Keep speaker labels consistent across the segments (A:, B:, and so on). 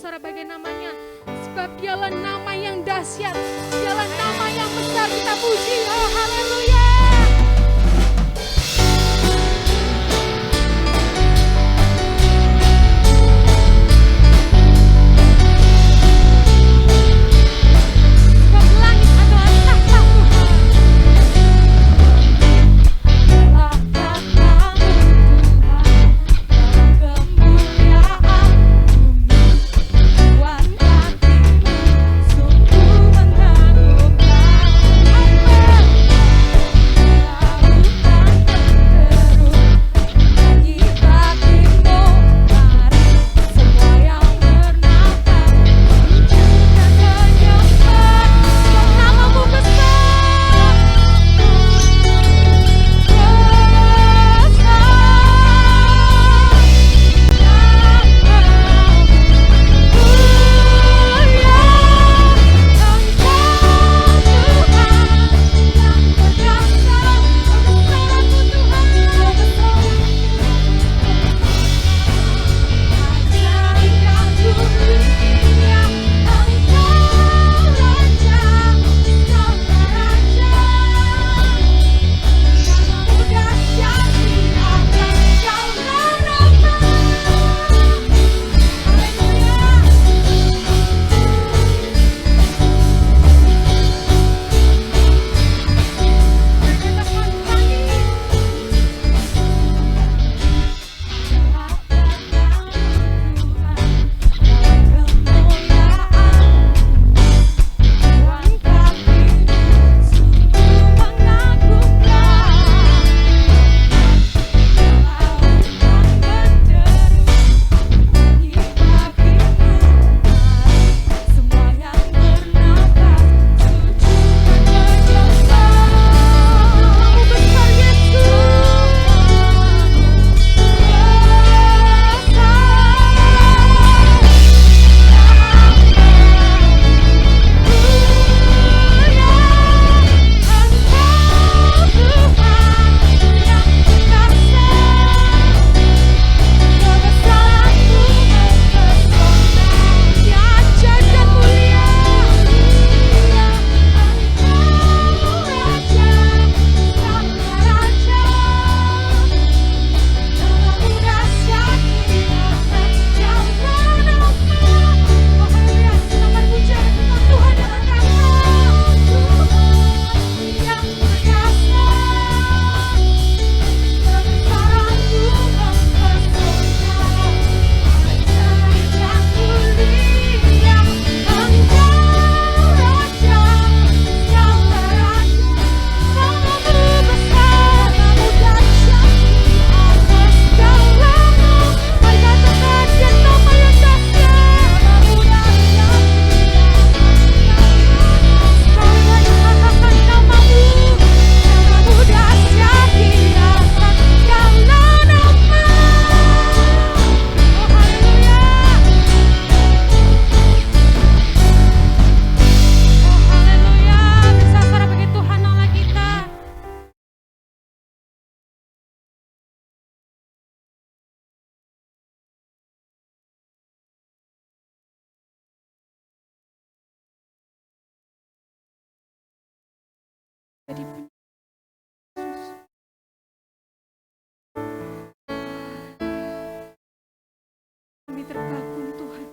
A: saudara bagai namanya. Sebab dialah nama yang dahsyat, dialah nama yang besar, kita puji. Oh haleluya. Kami terkagum Tuhan.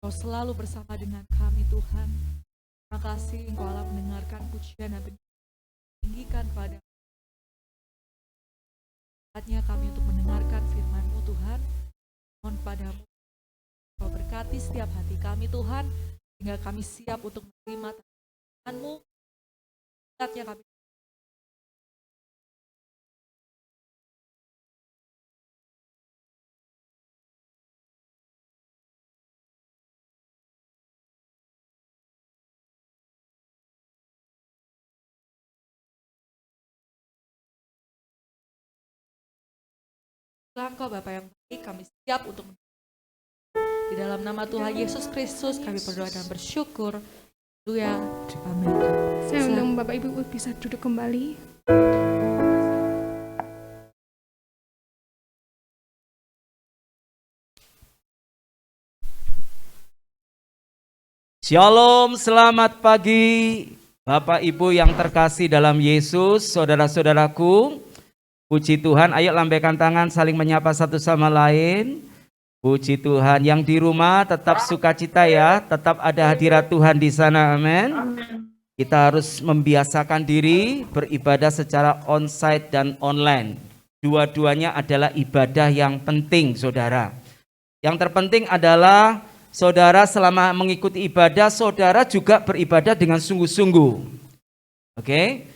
B: Engkau selalu bersama dengan kami Tuhan. Terima kasih Engkau Allah mendengarkan pujian dan tinggikan pada saatnya kami untuk mendengarkan firman-Mu Tuhan. Mohon padamu Engkau berkati setiap hati kami Tuhan, sehingga kami siap untuk menerima Tuhan-Mu. Saatnya kami Engkau Bapa yang baik, kami siap untuk di dalam nama Tuhan Yesus Kristus kami berdoa dan bersyukur. Haleluya. Amin.
A: Saya undang Bapak Ibu bisa duduk kembali.
C: Shalom, selamat pagi Bapak Ibu yang terkasih dalam Yesus, saudara-saudaraku. Puji Tuhan, ayo lambaikan tangan saling menyapa satu sama lain. Puji Tuhan, yang di rumah tetap sukacita ya, tetap ada hadirat Tuhan di sana, amin. Kita harus membiasakan diri beribadah secara onsite dan online. Dua-duanya adalah ibadah yang penting, saudara. Yang terpenting adalah saudara selama mengikuti ibadah, saudara juga beribadah dengan sungguh-sungguh. Oke?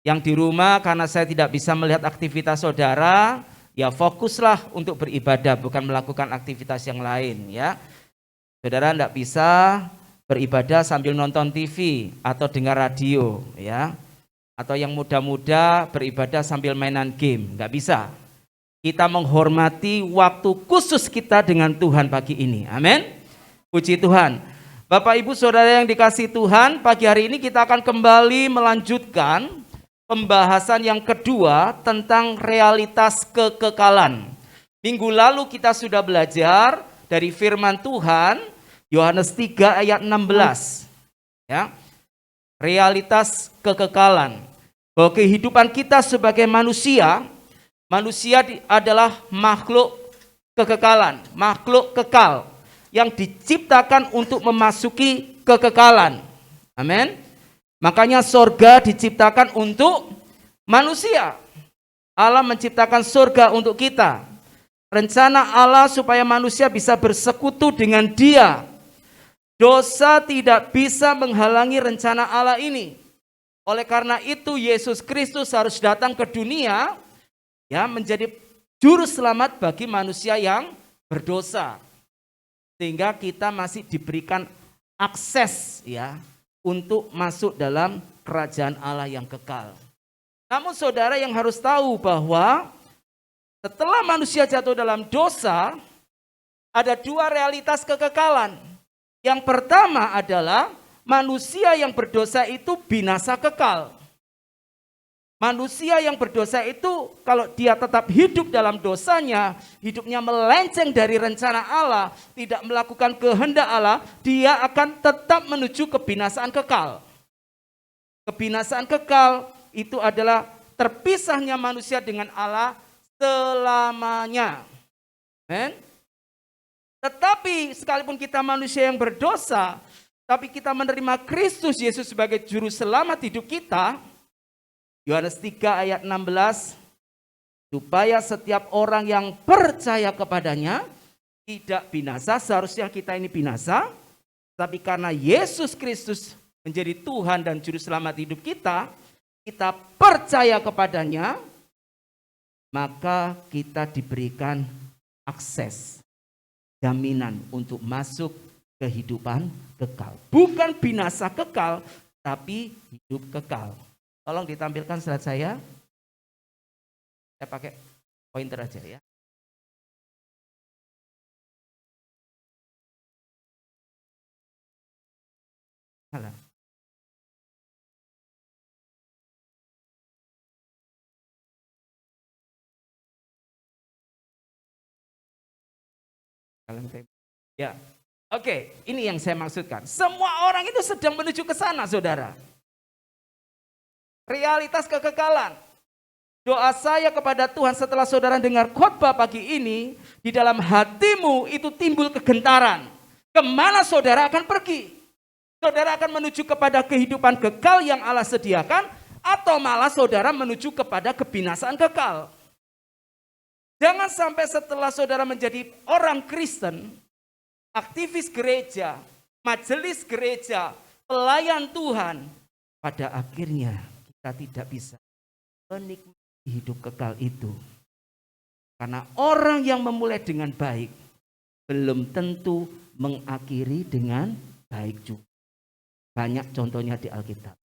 C: Yang di rumah karena saya tidak bisa melihat aktivitas saudara, ya fokuslah untuk beribadah, bukan melakukan aktivitas yang lain ya. Saudara tidak bisa beribadah sambil nonton TV atau dengar radio ya. Atau yang muda-muda beribadah sambil mainan game, nggak bisa. Kita menghormati waktu khusus kita dengan Tuhan pagi ini, amin. Puji Tuhan. Bapak Ibu Saudara yang dikasihi Tuhan, pagi hari ini kita akan kembali melanjutkan pembahasan yang kedua tentang realitas kekekalan. Minggu lalu kita sudah belajar dari firman Tuhan, Yohanes 3 ayat 16. Ya. Realitas kekekalan. Bahwa kehidupan kita sebagai manusia adalah makhluk kekekalan, makhluk kekal yang diciptakan untuk memasuki kekekalan. Amin. Makanya sorga diciptakan untuk manusia. Allah menciptakan sorga untuk kita. Rencana Allah supaya manusia bisa bersekutu dengan Dia. Dosa tidak bisa menghalangi rencana Allah ini. Oleh karena itu Yesus Kristus harus datang ke dunia ya, menjadi juru selamat bagi manusia yang berdosa. Sehingga kita masih diberikan akses ya untuk masuk dalam kerajaan Allah yang kekal. Namun saudara yang harus tahu bahwa setelah manusia jatuh dalam dosa, ada dua realitas kekekalan. Yang pertama adalah manusia yang berdosa itu binasa kekal. Manusia yang berdosa itu kalau dia tetap hidup dalam dosanya, hidupnya melenceng dari rencana Allah, tidak melakukan kehendak Allah, dia akan tetap menuju kebinasaan kekal. Kebinasaan kekal itu adalah terpisahnya manusia dengan Allah selamanya. Amen. Tetapi sekalipun kita manusia yang berdosa, tapi kita menerima Kristus Yesus sebagai juru selamat hidup kita, Yohanes 3 ayat 16, supaya setiap orang yang percaya kepadanya tidak binasa. Seharusnya kita ini binasa, tapi karena Yesus Kristus menjadi Tuhan dan juru selamat hidup kita, kita percaya kepadanya, maka kita diberikan akses, jaminan untuk masuk kehidupan kekal. Bukan binasa kekal, tapi hidup kekal. Tolong ditampilkan slide saya. Saya pakai pointer aja ya. Salah. Ya. Oke, ini yang saya maksudkan. Semua orang itu sedang menuju ke sana, saudara. Realitas kekekalan. Doa saya kepada Tuhan setelah saudara dengar khotbah pagi ini, di dalam hatimu itu timbul kegentaran. Kemana saudara akan pergi? Saudara akan menuju kepada kehidupan kekal yang Allah sediakan, atau malah saudara menuju kepada kebinasaan kekal? Jangan sampai setelah saudara menjadi orang Kristen, aktivis gereja, majelis gereja, pelayan Tuhan, pada akhirnya kita tidak bisa menikmati hidup kekal itu. Karena orang yang memulai dengan baik belum tentu mengakhiri dengan baik juga. Banyak contohnya di Alkitab.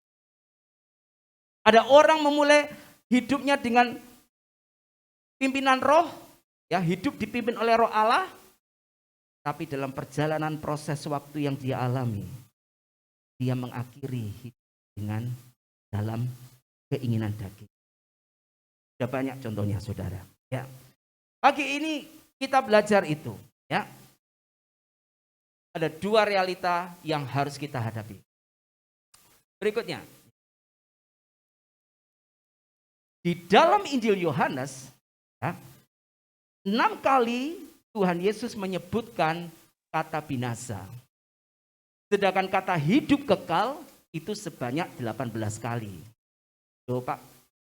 C: Ada orang memulai hidupnya dengan pimpinan roh, ya, hidup dipimpin oleh roh Allah, tapi dalam perjalanan proses waktu yang dia alami, dia mengakhiri hidup dengan dalam keinginan daging. Ada banyak contohnya, saudara. Ya, pagi ini kita belajar itu. Ya, ada dua realita yang harus kita hadapi. Berikutnya, di dalam Injil Yohanes, ya, 6 kali Tuhan Yesus menyebutkan kata binasa. Sedangkan kata hidup kekal itu sebanyak 18 kali. Loh Pak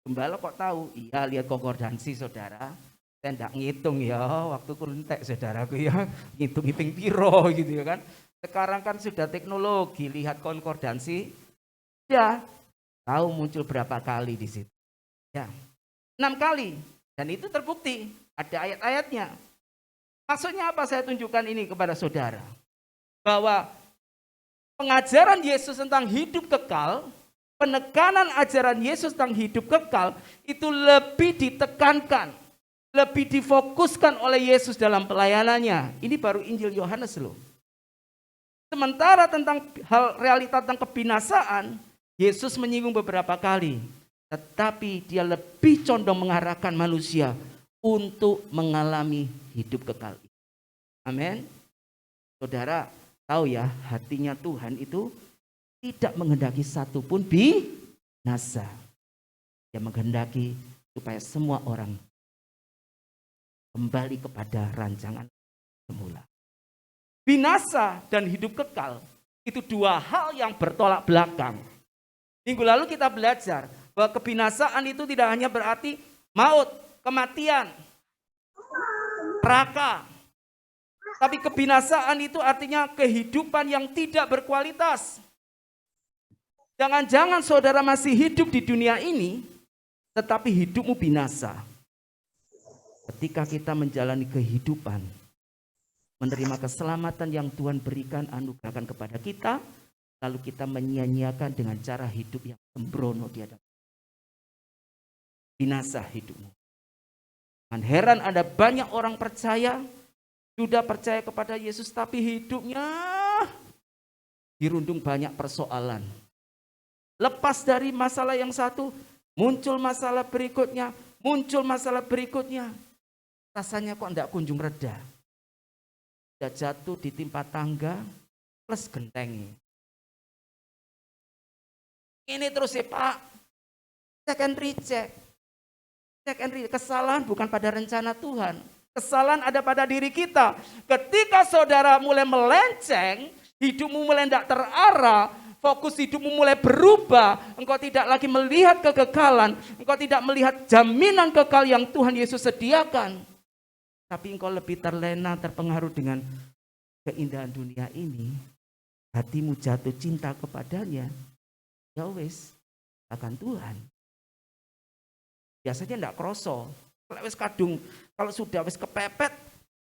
C: Gembala kok tahu? Iya, lihat konkordansi saudara. Saya tidak ngitung ya, waktu kuntek saudaraku ya, ngitung-ngitung piro gitu ya kan. Sekarang kan sudah teknologi, lihat konkordansi, ya tahu muncul berapa kali di situ. Ya, 6 kali, dan itu terbukti, ada ayat-ayatnya. Maksudnya apa saya tunjukkan ini kepada saudara? Bahwa pengajaran Yesus tentang hidup kekal, penekanan ajaran Yesus tentang hidup kekal, itu lebih ditekankan, lebih difokuskan oleh Yesus dalam pelayanannya. Ini baru Injil Yohanes loh. Sementara tentang hal realita tentang kebinasaan, Yesus menyinggung beberapa kali. Tetapi dia lebih condong mengarahkan manusia untuk mengalami hidup kekal. Amin. Saudara tahu ya, hatinya Tuhan itu tidak menghendaki satupun binasa. Dia menghendaki supaya semua orang kembali kepada rancangan semula. Binasa dan hidup kekal itu dua hal yang bertolak belakang. Minggu lalu kita belajar bahwa kebinasaan itu tidak hanya berarti maut, kematian, neraka. Tapi kebinasaan itu artinya kehidupan yang tidak berkualitas. Jangan-jangan saudara masih hidup di dunia ini, tetapi hidupmu binasa. Ketika kita menjalani kehidupan, menerima keselamatan yang Tuhan berikan, anugerahkan kepada kita, lalu kita menyia-nyiakan dengan cara hidup yang sembrono di hadapan. Binasa hidupmu. Dan heran ada banyak orang percaya, sudah percaya kepada Yesus, tapi hidupnya dirundung banyak persoalan. Lepas dari masalah yang satu, muncul masalah berikutnya, muncul masalah berikutnya. Rasanya kok enggak kunjung reda. Sudah jatuh ditimpa tangga plus gentengi. Ini terus ya Pak, check and recheck. Check and recheck. Kesalahan bukan pada rencana Tuhan. Kesalahan ada pada diri kita. Ketika saudara mulai melenceng, hidupmu mulai tidak terarah, fokus hidupmu mulai berubah, engkau tidak lagi melihat kekekalan, engkau tidak melihat jaminan kekal yang Tuhan Yesus sediakan. Tapi engkau lebih terlena, terpengaruh dengan keindahan dunia ini, hatimu jatuh cinta kepadanya, ya wis, akan Tuhan. Biasanya enggak kroso, kalau wis kadung, kalau sudah wis kepepet,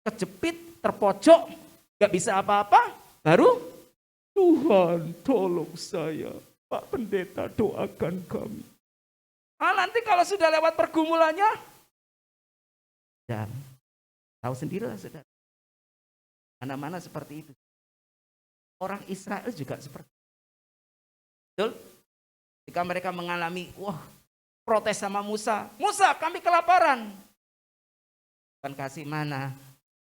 C: kejepit, terpojok, enggak bisa apa-apa, baru Tuhan tolong saya, Pak Pendeta doakan kami. Nanti kalau sudah lewat pergumulannya, dan tahu sendirilah saudara. Mana-mana seperti itu. Orang Israel juga seperti itu. Betul? Jika mereka mengalami, protes sama Musa. Musa, kami kelaparan. Bukan kasih mana.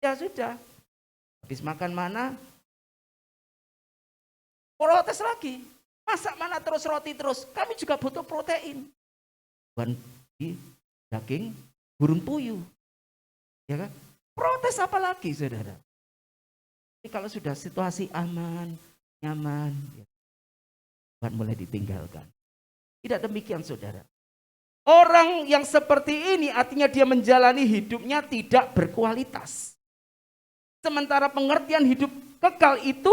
C: Ya sudah. Habis makan mana, protes lagi. Masak mana terus roti terus. Kami juga butuh protein. Bukan di daging burung puyuh. Ya kan? Protes apa lagi saudara? Tapi kalau sudah situasi aman, nyaman, ya, Tuhan mulai ditinggalkan. Tidak demikian saudara. Orang yang seperti ini artinya dia menjalani hidupnya tidak berkualitas. Sementara pengertian hidup kekal itu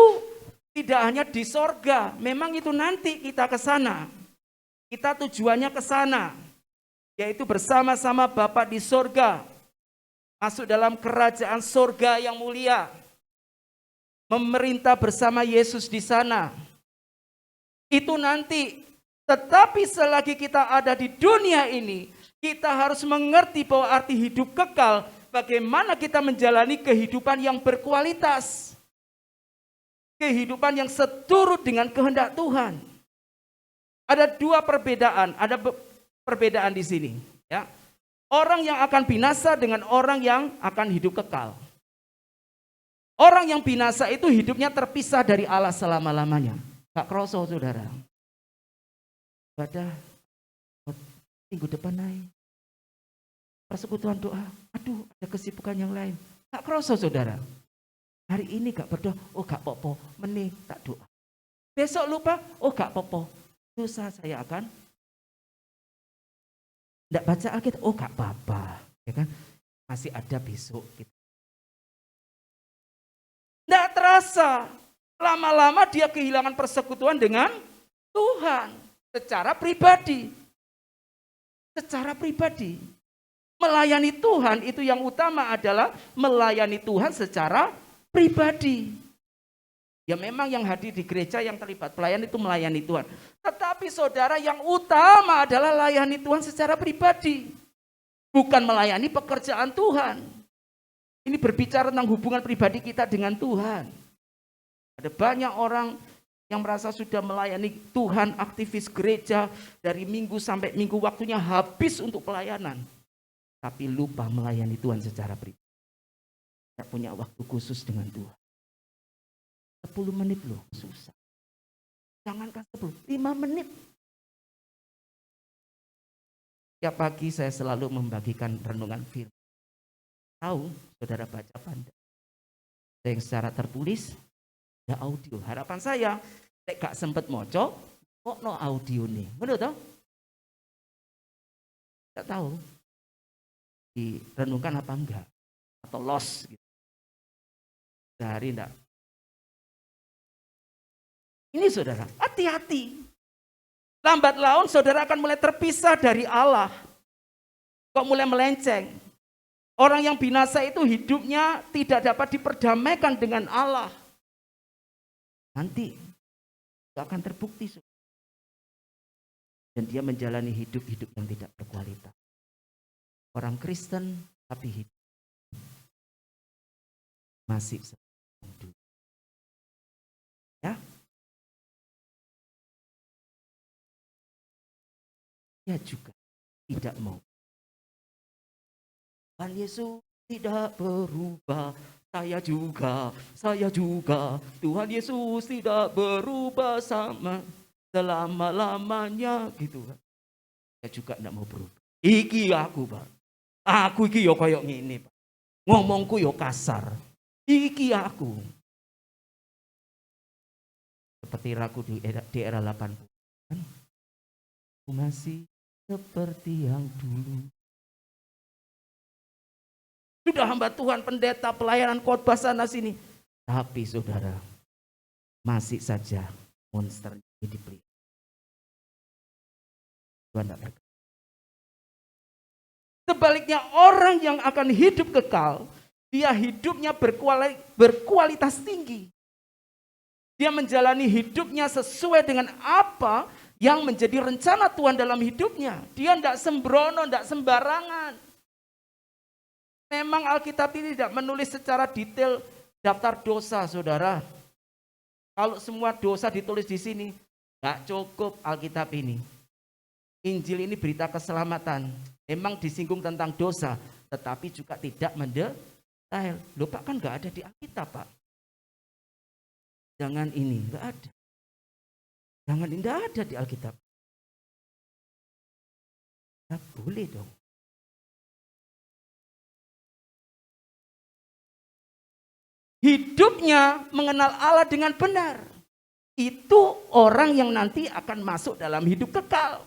C: tidak hanya di sorga. Memang itu nanti kita ke sana. Kita tujuannya ke sana. Yaitu bersama-sama Bapa di sorga. Masuk dalam kerajaan sorga yang mulia. Memerintah bersama Yesus di sana. Itu nanti. Tetapi selagi kita ada di dunia ini, kita harus mengerti bahwa arti hidup kekal, bagaimana kita menjalani kehidupan yang berkualitas. Kehidupan yang seturut dengan kehendak Tuhan. Ada dua perbedaan, perbedaan di sini. Ya. Orang yang akan binasa dengan orang yang akan hidup kekal. Orang yang binasa itu hidupnya terpisah dari Allah selama-lamanya. Gak kroso saudara. Pada minggu depan naik. Persekutuan doa. Aduh, ada kesibukan yang lain. Gak kerasa saudara. Hari ini gak berdoa. Oh gak popo. Meneh tak doa. Besok lupa. Oh gak popo. Dosa saya akan. Tidak baca Alkitab. Oh gak apa-apa. Ya kan? Masih ada besok. Tidak terasa. Lama-lama dia kehilangan persekutuan dengan Tuhan. Secara pribadi. Secara pribadi. Melayani Tuhan itu yang utama adalah melayani Tuhan secara pribadi. Ya memang yang hadir di gereja yang terlibat pelayan itu melayani Tuhan. Tetapi saudara yang utama adalah layani Tuhan secara pribadi. Bukan melayani pekerjaan Tuhan. Ini berbicara tentang hubungan pribadi kita dengan Tuhan. Ada banyak orang yang merasa sudah melayani Tuhan, aktivis gereja, dari minggu sampai minggu waktunya habis untuk pelayanan. Tapi lupa melayani Tuhan secara pribadi. Tidak punya waktu khusus dengan Tuhan. 10 menit loh, susah. Jangankan 10, 5 menit. Tiap pagi saya selalu membagikan renungan firman. Tahu, saudara baca pandai. Ada yang secara tertulis, ada audio. Harapan saya, nek gak sempet moco, kok no audio nih. Benar toh? Tidak tahu. Direnungkan apa enggak? Atau lost gitu. Sehari enggak. Ini saudara, hati-hati. Lambat laun saudara akan mulai terpisah dari Allah. Kok mulai melenceng. Orang yang binasa itu hidupnya tidak dapat diperdamaikan dengan Allah. Nanti akan terbukti. Dan dia menjalani hidup-hidup yang tidak berkualitas. Orang Kristen tapi hidup masih seperti dulu. Ya. Dia juga tidak mau. Tuhan Yesus tidak berubah. Saya juga. Tuhan Yesus tidak berubah sama selama-lamanya gitu kan. Saya juga tidak mau berubah. Iki aku, Pak. Aku iki yo koyok ngene, Pak. Ngomongku yo kasar. Iki aku. Seperti ragu di era 80. Aku masih seperti yang dulu. Sudah hamba Tuhan, pendeta, pelayanan khotbah sana sini. Tapi saudara, masih saja monster hidup liar. Tuhan tidak berkata. Sebaliknya orang yang akan hidup kekal, dia hidupnya berkualitas tinggi. Dia menjalani hidupnya sesuai dengan apa yang menjadi rencana Tuhan dalam hidupnya. Dia tidak sembrono, tidak sembarangan. Memang Alkitab ini tidak menulis secara detail daftar dosa, saudara. Kalau semua dosa ditulis di sini, nggak cukup Alkitab ini. Injil ini berita keselamatan. Memang disinggung tentang dosa, tetapi juga tidak mendetail. Loh Pak, kan nggak ada di Alkitab, Pak. Jangan ini, nggak ada. Jangan ini, nggak ada di Alkitab. Nggak boleh dong. hidupnya mengenal Allah dengan benar. Itu orang yang nanti akan masuk dalam hidup kekal.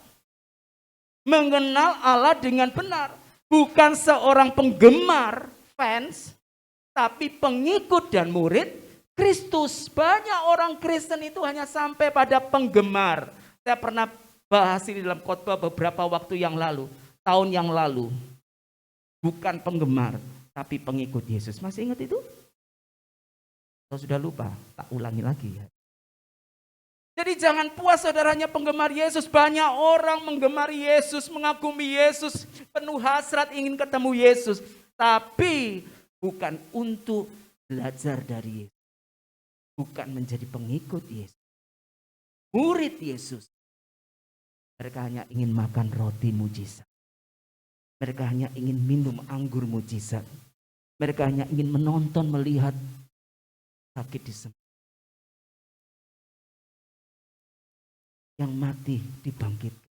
C: Mengenal Allah dengan benar. Bukan seorang penggemar, fans, tapi pengikut dan murid Kristus. Banyak orang Kristen itu hanya sampai pada penggemar. Saya pernah bahas ini dalam khotbah beberapa waktu yang lalu. Tahun yang lalu. Bukan penggemar, tapi pengikut Yesus. Masih ingat itu? Kalau sudah lupa, tak ulangi lagi ya. Jadi jangan puas saudaranya penggemar Yesus. Banyak orang menggemari Yesus, mengagumi Yesus, penuh hasrat ingin ketemu Yesus. Tapi bukan untuk belajar dari Yesus. Bukan menjadi pengikut Yesus. Murid Yesus. Mereka hanya ingin makan roti mujizat. Mereka hanya ingin minum anggur mujizat. Mereka hanya ingin menonton, melihat sakit disembuhkan. Yang mati dibangkitkan.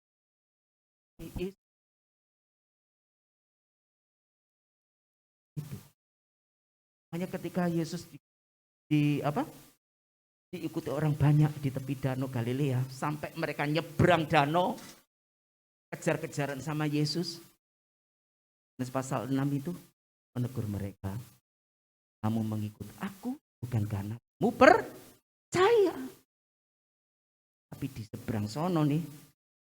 C: Itu. Hanya ketika Yesus diikuti orang banyak di tepi danau Galilea, sampai mereka nyebrang danau, kejar-kejaran sama Yesus. Pasal 6 itu menegur mereka, kamu mengikut aku bukan karena kamu percaya. Tapi di seberang sono nih,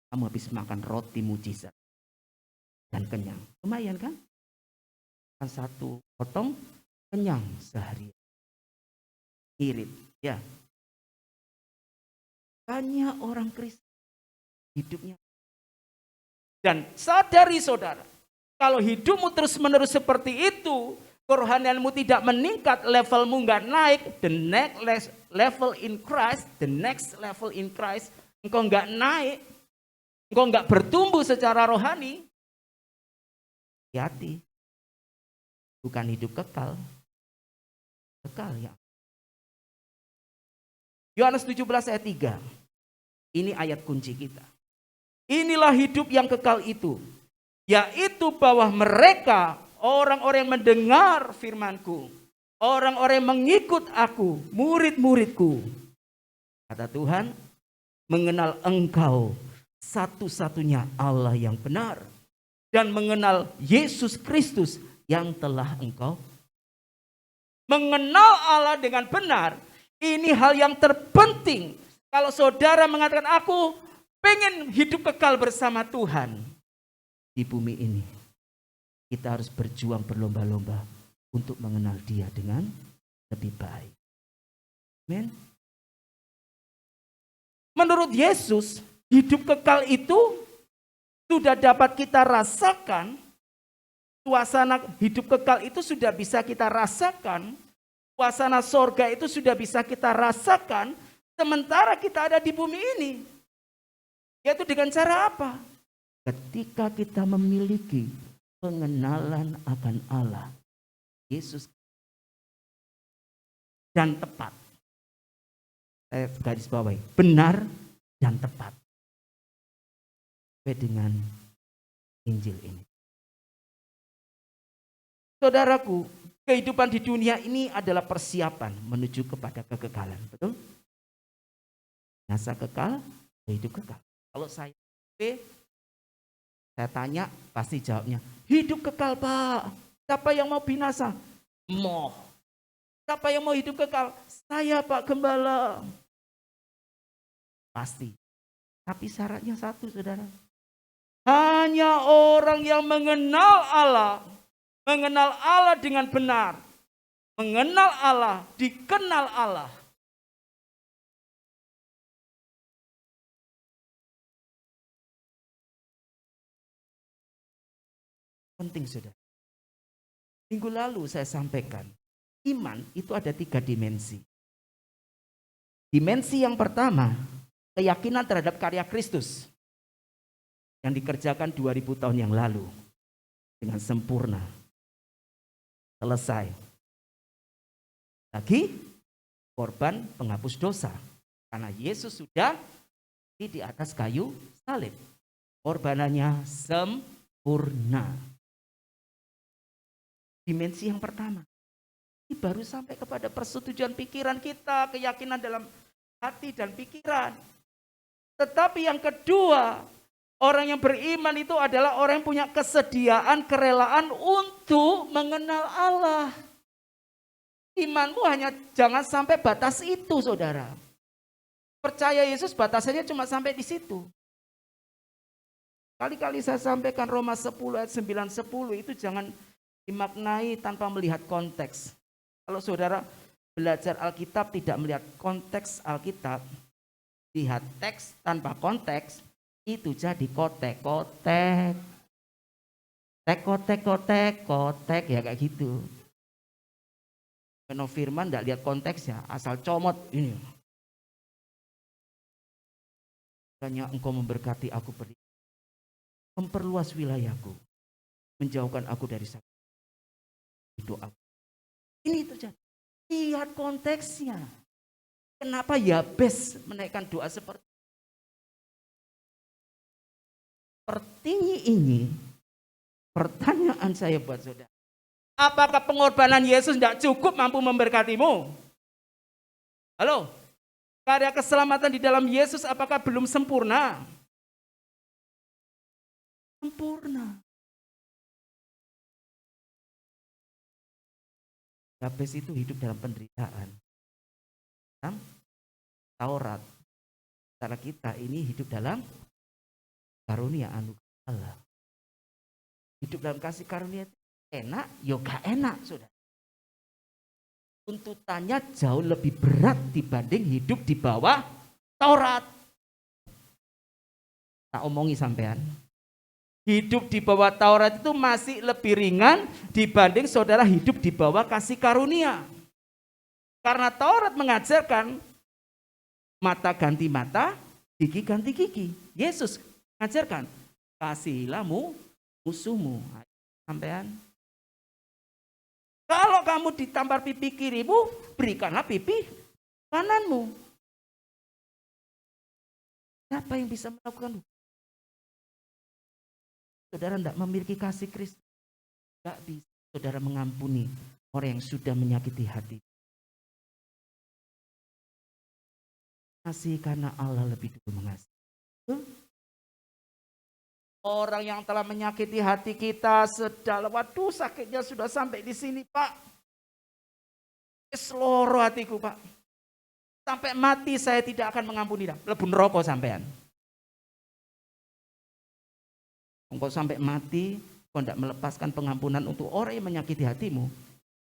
C: kamu habis makan roti mujizat dan kenyang. Lumayan kan? Kan satu potong kenyang sehari. Irit, ya. Banyak orang Kristen hidupnya. Dan sadari saudara, kalau hidupmu terus-menerus seperti itu, kerohanianmu tidak meningkat, levelmu nggak naik, the next level in Christ, engkau nggak naik, engkau nggak bertumbuh secara rohani, hati-hati, bukan hidup kekal ya. Yohanes 17 ayat 3, ini ayat kunci kita. Inilah hidup yang kekal itu, yaitu bahwa mereka orang-orang yang mendengar firman-Ku, orang-orang yang mengikut aku, murid-muridku. Kata Tuhan, mengenal Engkau satu-satunya Allah yang benar, dan mengenal Yesus Kristus yang telah Engkau. Mengenal Allah dengan benar, ini hal yang terpenting. Kalau saudara mengatakan aku pengen hidup kekal bersama Tuhan di bumi ini, kita harus berjuang berlomba-lomba untuk mengenal Dia dengan lebih baik. Amin. Menurut Yesus, hidup kekal itu sudah dapat kita rasakan. Suasana hidup kekal itu sudah bisa kita rasakan. Suasana sorga itu sudah bisa kita rasakan. Sementara kita ada di bumi ini. Yaitu dengan cara apa? Ketika kita memiliki pengenalan akan Allah, Yesus, dan tepat. Saya garis bawahi, benar dan tepat. Sesuai dengan Injil ini. Saudaraku, kehidupan di dunia ini adalah persiapan menuju kepada kekekalan. Betul? Nasa kekal, hidup kekal. Kalau saya tanya, pasti jawabnya, hidup kekal Pak. Siapa yang mau binasa? Mau. Siapa yang mau hidup kekal? Saya Pak Gembala. Pasti. Tapi syaratnya satu saudara. Hanya orang yang mengenal Allah dengan benar. Mengenal Allah, dikenal Allah. Penting saudara. Minggu lalu saya sampaikan, iman itu ada 3 dimensi. Dimensi yang pertama, keyakinan terhadap karya Kristus yang dikerjakan 2000 tahun yang lalu dengan sempurna. Selesai. Lagi korban penghapus dosa. Karena Yesus sudah di atas kayu salib. Korbanannya sempurna. Dimensi yang pertama. Ini baru sampai kepada persetujuan pikiran kita, keyakinan dalam hati dan pikiran. Tetapi yang kedua, orang yang beriman itu adalah orang yang punya kesediaan, kerelaan untuk mengenal Allah. Imanmu hanya jangan sampai batas itu, saudara. Percaya Yesus batasannya cuma sampai di situ. Kali-kali saya sampaikan Roma 10 ayat 9-10 itu jangan dimaknai tanpa melihat konteks. Kalau saudara belajar Alkitab tidak melihat konteks Alkitab, lihat teks tanpa konteks, itu jadi kotek-kotek. Kotek ya kayak gitu. Kalau firman tidak lihat konteksnya, asal comot ini. Hanya engkau memberkati aku beri. Memperluas wilayahku, menjauhkan aku dari sakit. Doa. Ini terjadi. Lihat konteksnya. Kenapa Yabes menaikkan doa seperti ini? Pertanyaan saya buat saudara. Apakah pengorbanan Yesus tidak cukup mampu memberkatimu? Halo? Karya keselamatan di dalam Yesus apakah belum sempurna? Sempurna. Yabes itu hidup dalam penderitaan. Dalam Taurat. Secara kita ini hidup dalam karunia anugerah Allah. Hidup dalam kasih karunia itu enak, yoga enak, saudara. Tuntutannya jauh lebih berat dibanding hidup di bawah Taurat. Tak omongi sampean. Hidup di bawah Taurat itu masih lebih ringan dibanding saudara hidup di bawah kasih karunia. Karena Taurat mengajarkan mata ganti mata, gigi ganti gigi. Yesus mengajarkan kasihilah musuhmu. Sampean. Kalau kamu ditampar pipi kirimu, berikanlah pipi kananmu. Siapa yang bisa melakukan itu? Saudara tidak memiliki kasih Kristus, tidak bisa saudara mengampuni orang yang sudah menyakiti hati. Kasih karena Allah lebih dulu mengasihi. Orang yang telah menyakiti hati kita sedalam, waduh sakitnya sudah sampai di sini Pak. Seloro hatiku Pak. Sampai mati saya tidak akan mengampuni. Lebu neraka sampean. Engkau sampai mati, kau tidak melepaskan pengampunan untuk orang yang menyakiti hatimu,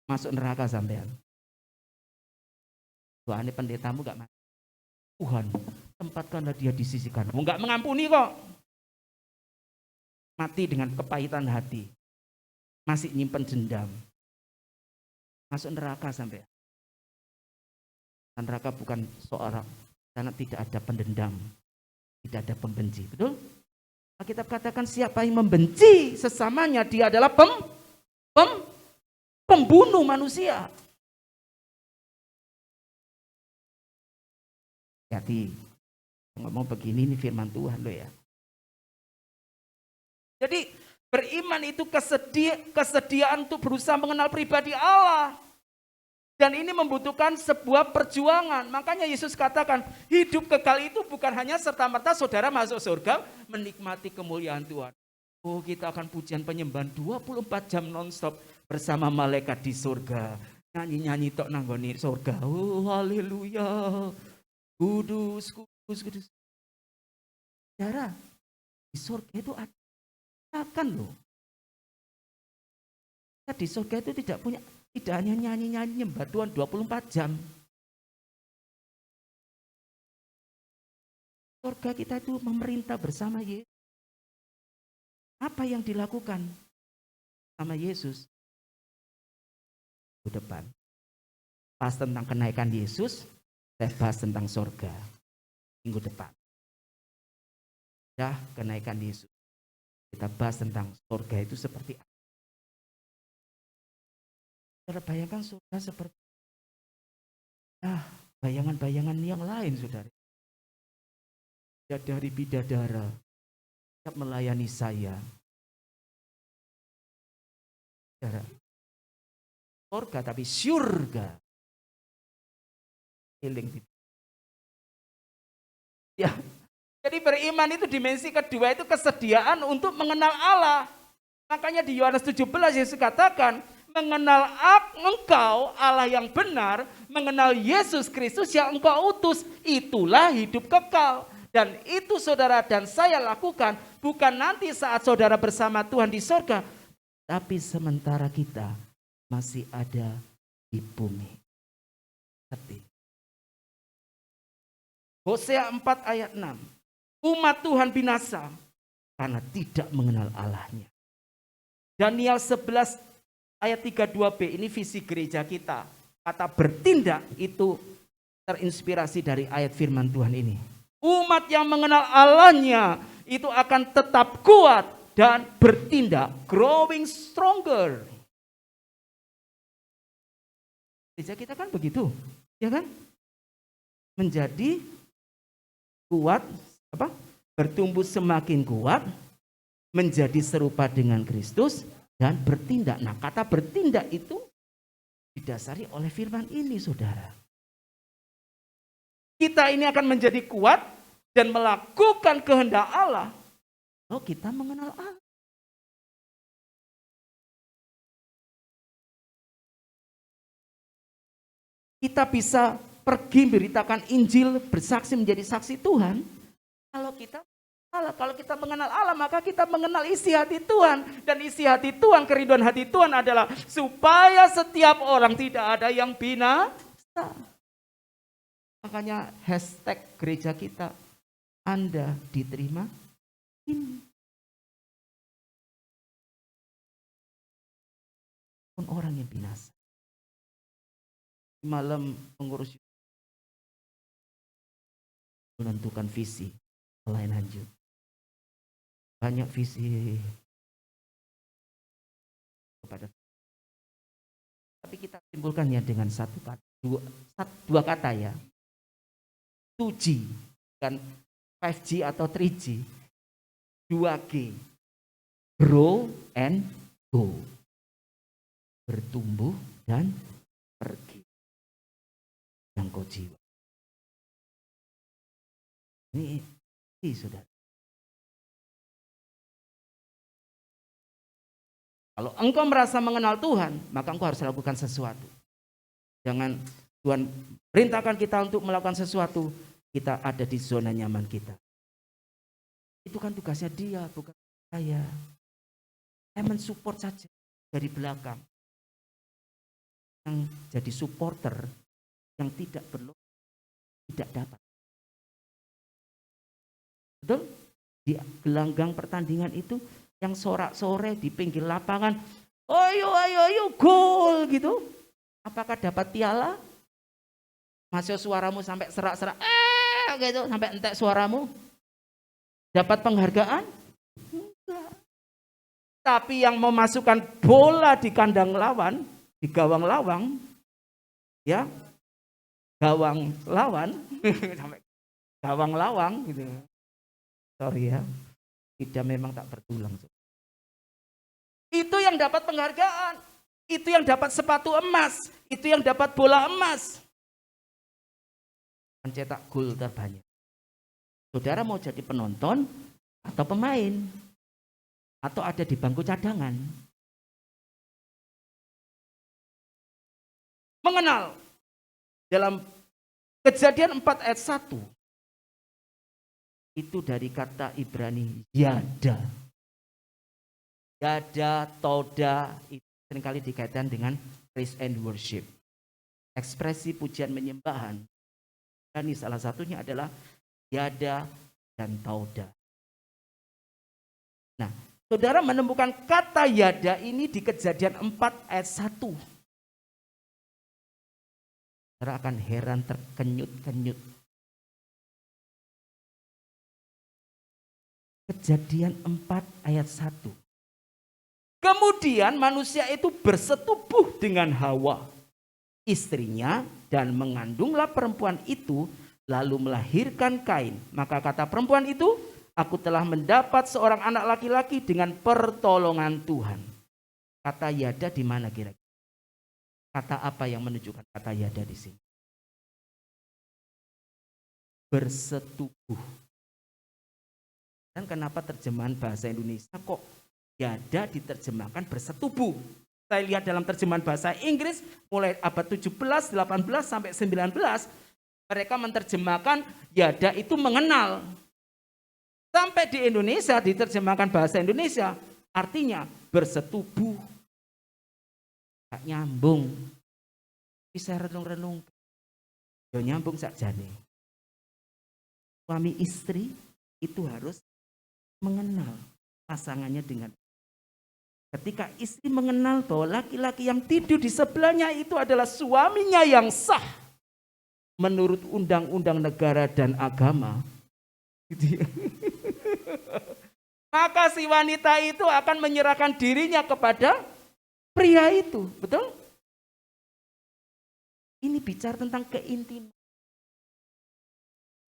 C: masuk neraka sampean. Tuhan pendetamu gak mati. Tuhan, tempatkanlah dia di sisi kananmu. Enggak mengampuni kok. Mati dengan kepahitan hati. Masih nyimpen dendam. Masuk neraka sampean. Neraka bukan seorang, karena tidak ada pendendam, tidak ada pembenci. Betul? Alkitab katakan siapa yang membenci sesamanya dia adalah pembunuh manusia. Hati ngomong begini ini firman Tuhan loh ya. Jadi beriman itu kesediaan untuk berusaha mengenal pribadi Allah. Dan ini membutuhkan sebuah perjuangan. Makanya Yesus katakan hidup kekal itu bukan hanya serta-merta saudara masuk surga menikmati kemuliaan Tuhan. Oh kita akan pujian penyembahan 24 jam nonstop bersama malaikat di surga. Nyanyi-nyanyi tok nanggoni surga. Oh haleluya. Kudus, kudus, kudus. Saudara, di surga itu akan loh. Di surga itu tidak hanya nyanyi-nyanyi nyembah Tuhan 24 jam. Surga kita itu memerintah bersama Yesus. Apa yang dilakukan sama Yesus? Minggu depan. Pas tentang kenaikan Yesus, saya bahas tentang surga. Minggu depan. Ya, kenaikan Yesus. Kita bahas tentang surga itu seperti apa. Saudara bayangkan surga seperti bayangan-bayangan yang lain saudara. Dari bidadara siap melayani saya. Saudara, surga, tapi syurga. Ya, jadi beriman itu dimensi kedua itu kesediaan untuk mengenal Allah. Makanya di Yohanes 17 Yesus katakan, mengenal engkau Allah yang benar, mengenal Yesus Kristus yang engkau utus, itulah hidup kekal. Dan itu saudara dan saya lakukan bukan nanti saat saudara bersama Tuhan di sorga, tapi sementara kita masih ada di bumi. Sedih. Hosea 4 ayat 6. Umat Tuhan binasa karena tidak mengenal Allahnya. Daniel 11 ayat 32b, ini visi gereja kita. Kata bertindak itu terinspirasi dari ayat firman Tuhan ini. Umat yang mengenal Allahnya itu akan tetap kuat dan bertindak, growing stronger. Gereja kita kan begitu, ya kan? Menjadi kuat, bertumbuh semakin kuat, menjadi serupa dengan Kristus dan bertindak. Nah, kata bertindak itu didasari oleh firman ini, saudara. Kita ini akan menjadi kuat dan melakukan kehendak Allah. Oh, kita mengenal Allah. Kita bisa pergi beritakan Injil, bersaksi menjadi saksi Tuhan. Kalau kita mengenal Allah, maka kita mengenal isi hati Tuhan. Dan isi hati Tuhan, kerinduan hati Tuhan adalah supaya setiap orang tidak ada yang binasa. Makanya hashtag gereja kita, Anda diterima ini. Pun orang yang binasa. Malam pengurus menentukan visi lain lanjut. Banyak visi kepada, tapi kita simpulkannya dengan satu kata, dua kata ya. 2G kan 5G atau 3G. 2G. Grow and go. Bertumbuh dan pergi. Jangkau jiwa. Ini sudah. Kalau engkau merasa mengenal Tuhan, maka engkau harus lakukan sesuatu. Jangan Tuhan perintahkan kita untuk melakukan sesuatu, kita ada di zona nyaman kita. Itu kan tugasnya dia, bukan saya. Saya mensupport saja dari belakang. Yang jadi supporter yang tidak perlu, tidak dapat. Betul? Di gelanggang pertandingan itu, yang sorak-sore di pinggir lapangan, ayo, gol gitu. Apakah dapat piala? Masuk suaramu sampai serak-serak, gitu, sampai entek suaramu. Dapat penghargaan? Enggak. Tapi yang memasukkan bola di kandang lawan, di gawang lawan, ya, gawang lawan, sampai gawang lawang gitu. Sorry ya, tidak memang tak bertulang. Itu yang dapat penghargaan, itu yang dapat sepatu emas, itu yang dapat bola emas. Mencetak gol terbanyak. Saudara mau jadi penonton atau pemain? Atau ada di bangku cadangan? Mengenal. Dalam Kejadian 4 ayat 1. Itu dari kata Ibrani yada. Yada, toda, itu seringkali dikaitkan dengan praise and worship. Ekspresi pujian menyembahan. Dan salah satunya adalah yada dan tauda. Nah, saudara menemukan kata yada ini di Kejadian 4 ayat 1. Saudara akan heran, terkenyut-kenyut. Kejadian 4 ayat 1. Kemudian manusia itu bersetubuh dengan Hawa, istrinya, dan mengandunglah perempuan itu, lalu melahirkan Kain. Maka kata perempuan itu, aku telah mendapat seorang anak laki-laki dengan pertolongan Tuhan. Kata yada di mana kira-kira? Kata apa yang menunjukkan kata yada di sini? Bersetubuh. Dan kenapa terjemahan bahasa Indonesia kok yada diterjemahkan bersetubuh? Saya lihat dalam terjemahan bahasa Inggris mulai abad 17, 18 sampai 19, mereka menerjemahkan yada itu mengenal. Sampai di Indonesia diterjemahkan bahasa Indonesia artinya bersetubuh. Gak nyambung. Bisa renung-renung. Ya nyambung sakjane. Suami istri itu harus mengenal pasangannya dengan. Ketika istri mengenal bahwa laki-laki yang tidur di sebelahnya itu adalah suaminya yang sah menurut undang-undang negara dan agama. Gitu ya. Maka si wanita itu akan menyerahkan dirinya kepada pria itu, betul? Ini bicara tentang keintiman.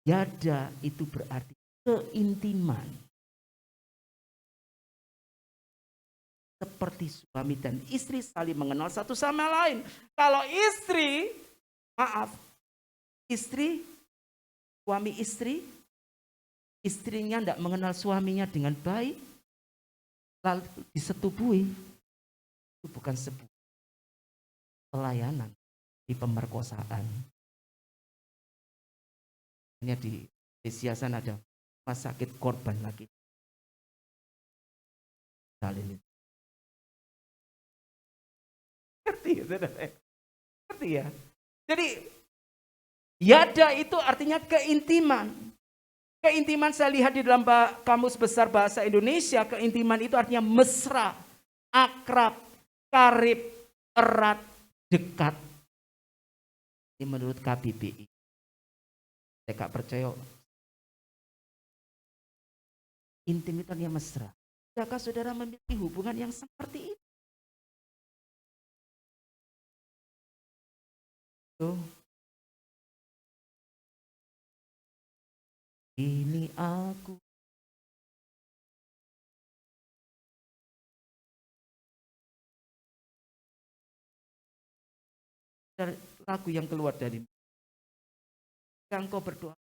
C: Yada itu berarti keintiman. Seperti suami dan istri saling mengenal satu sama lain. Kalau istri, suami istri, istrinya tidak mengenal suaminya dengan baik, lalu disetubuhi, itu bukan sebuah pelayanan di pemerkosaan. Hanya di Asia sana ada rumah sakit korban lagi. Ngerti ya? Jadi yada itu artinya keintiman. Keintiman saya lihat di dalam Kamus Besar Bahasa Indonesia, keintiman itu artinya mesra, akrab, karib, erat, dekat. Ini menurut KBBI. Saya gak percaya. Intim itu artinya mesra. Apakah saudara memiliki hubungan yang seperti itu? Tuh. Ini aku. Lagu yang keluar dari yang kau berdoa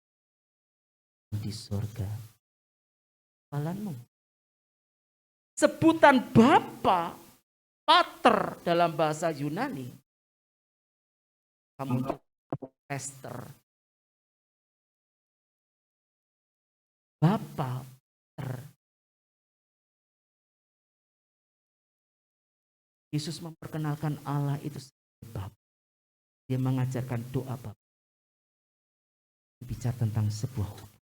C: di surga. Palanmu. Sebutan Bapa, Pater dalam bahasa Yunani. Kamu Pastor. Bapa, Pater. Yesus memperkenalkan Allah itu sebagai Bapa. Dia mengajarkan doa Bapa. Bicara tentang sebuah hubungan.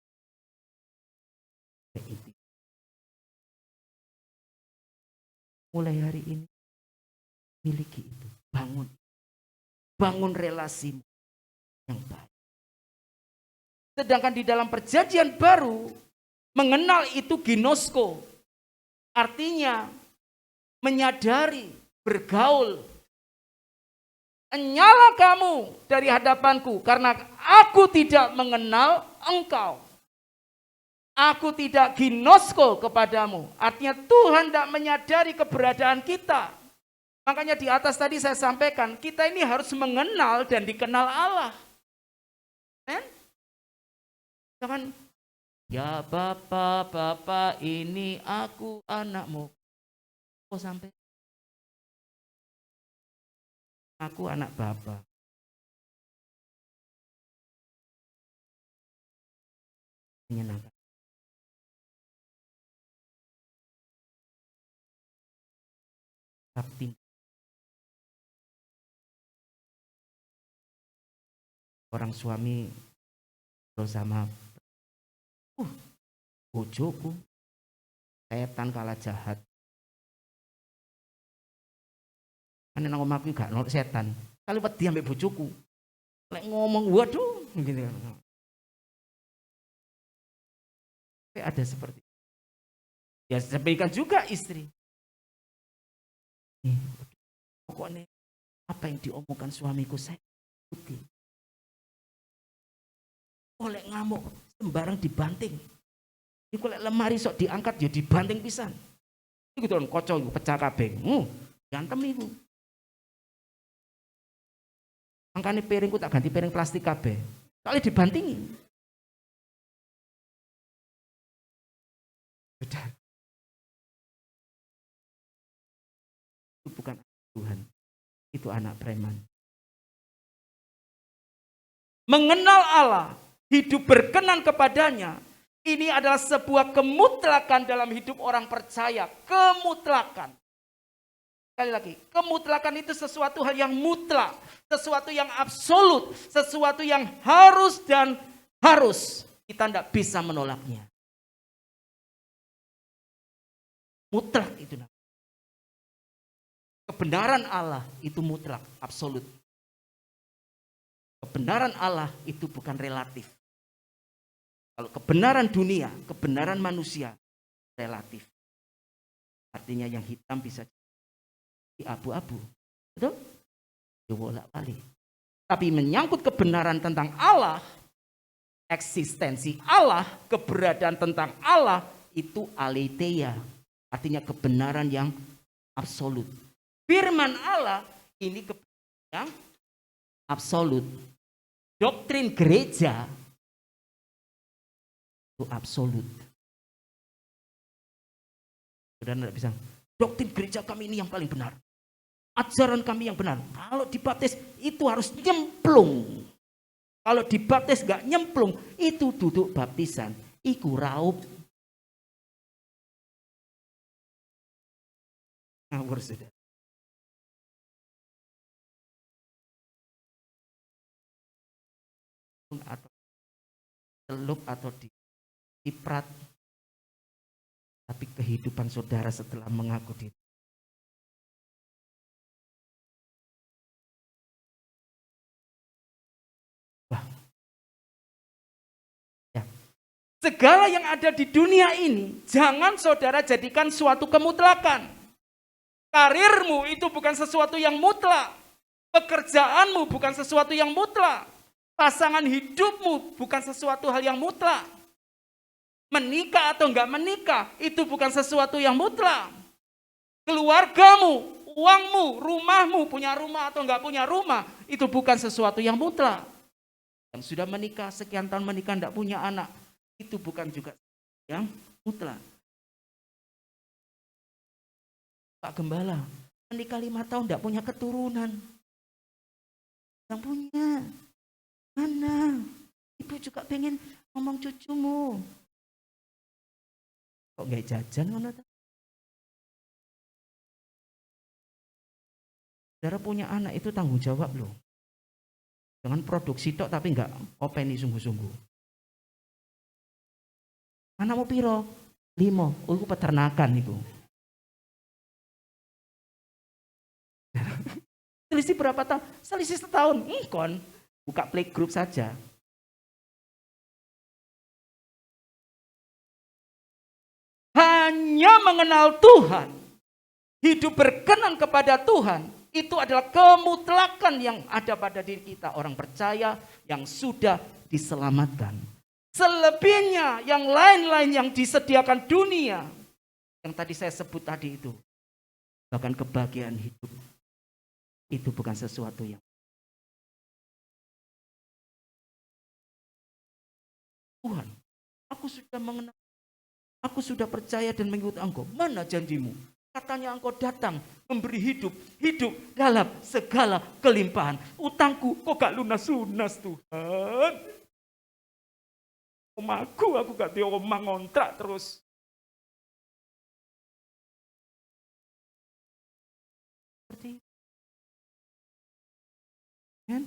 C: Mulai hari ini miliki itu, bangun relasimu yang baik. Sedangkan di dalam perjanjian baru mengenal itu ginosko, artinya menyadari, bergaul. Nyala kamu dari hadapanku karena aku tidak mengenal engkau. Aku tidak ginosko kepadamu. Artinya Tuhan tidak menyadari keberadaan kita. Makanya di atas tadi saya sampaikan, kita ini harus mengenal dan dikenal Allah. Jangan, ya Bapa, ini aku anakmu. Kok sampai? Aku anak Bapa. Menyenangkan. Sabti. Orang suami bersama bojoku, setan kalah jahat. Kan nang omahku gak ono setan. Kali wedi ambek bojoku. Lek ngomong waduh gitu. Ada seperti. Ya demikian juga istri. Pokoknya apa yang diomongkan suamiku saya ikuti. Oleh ngamuk sembarang dibanting. Iku lek lemari sok diangkat ya dibanting pisan. Iku tuh kocok pecah kabeh. Gantem iku. Makanya piringku tak ganti piring plastik kabeh. Soalnya dibantingin. Sudah. Itu bukan Tuhan. Itu anak preman. Mengenal Allah, hidup berkenan kepadanya, ini adalah sebuah kemutlakan dalam hidup orang percaya. Kemutlakan. Sekali lagi, kemutlakan itu sesuatu hal yang mutlak, sesuatu yang absolut, sesuatu yang harus dan harus. Kita tidak bisa menolaknya. Mutlak itu. Kebenaran Allah itu mutlak, absolut. Kebenaran Allah itu bukan relatif. Kalau kebenaran dunia, kebenaran manusia relatif. Artinya yang hitam bisa di abu-abu. Betul? Ya bolak-balik. Tapi menyangkut kebenaran tentang Allah, eksistensi Allah, keberadaan tentang Allah, itu aletheia. Artinya kebenaran yang absolut. Firman Allah ini kebenaran yang absolut. Doktrin gereja itu absolut. Saudara tidak bisa, doktrin gereja kami ini yang paling benar. Ajaran kami yang benar. Kalau dibaptis itu harus nyemplung. Kalau dibaptis gak nyemplung, itu duduk baptisan. Iku raup. Ngawur sudah. Atau celup atau diprat. Tapi kehidupan saudara setelah mengaku diri. Segala yang ada di dunia ini, jangan saudara jadikan suatu kemutlakan. Karirmu itu bukan sesuatu yang mutlak. Pekerjaanmu bukan sesuatu yang mutlak. Pasangan hidupmu bukan sesuatu hal yang mutlak. Menikah atau enggak menikah, itu bukan sesuatu yang mutlak. Keluargamu, uangmu, rumahmu, punya rumah atau enggak punya rumah, itu bukan sesuatu yang mutlak. Yang sudah menikah, sekian tahun menikah, enggak punya anak, itu bukan juga yang mutlak. Pak Gembala, menikah 5 tahun tidak punya keturunan. Yang punya. Mana? Ibu juga pengen ngomong cucumu. Kok gak jajan? Saudara punya anak itu tanggung jawab loh. Jangan produksi tok tapi enggak openi sungguh-sungguh. Anakmu piro? 5. Oh, itu peternakan itu. Selisih berapa tahun? Selisih setahun. Kon buka playgroup saja. Hanya mengenal Tuhan, hidup berkenan kepada Tuhan, itu adalah kemutlakan yang ada pada diri kita. Orang percaya yang sudah diselamatkan. Selebihnya yang lain-lain yang disediakan dunia, yang tadi saya sebut tadi itu, bahkan kebahagiaan hidup, itu bukan sesuatu yang Tuhan, aku sudah mengenal, aku sudah percaya dan mengikut Engkau. Mana janjimu? Katanya Engkau datang memberi hidup, hidup dalam segala kelimpahan. Utangku kok gak lunas-lunas Tuhan. Omaku aku gak di omah ngontrak terus. Seperti kan?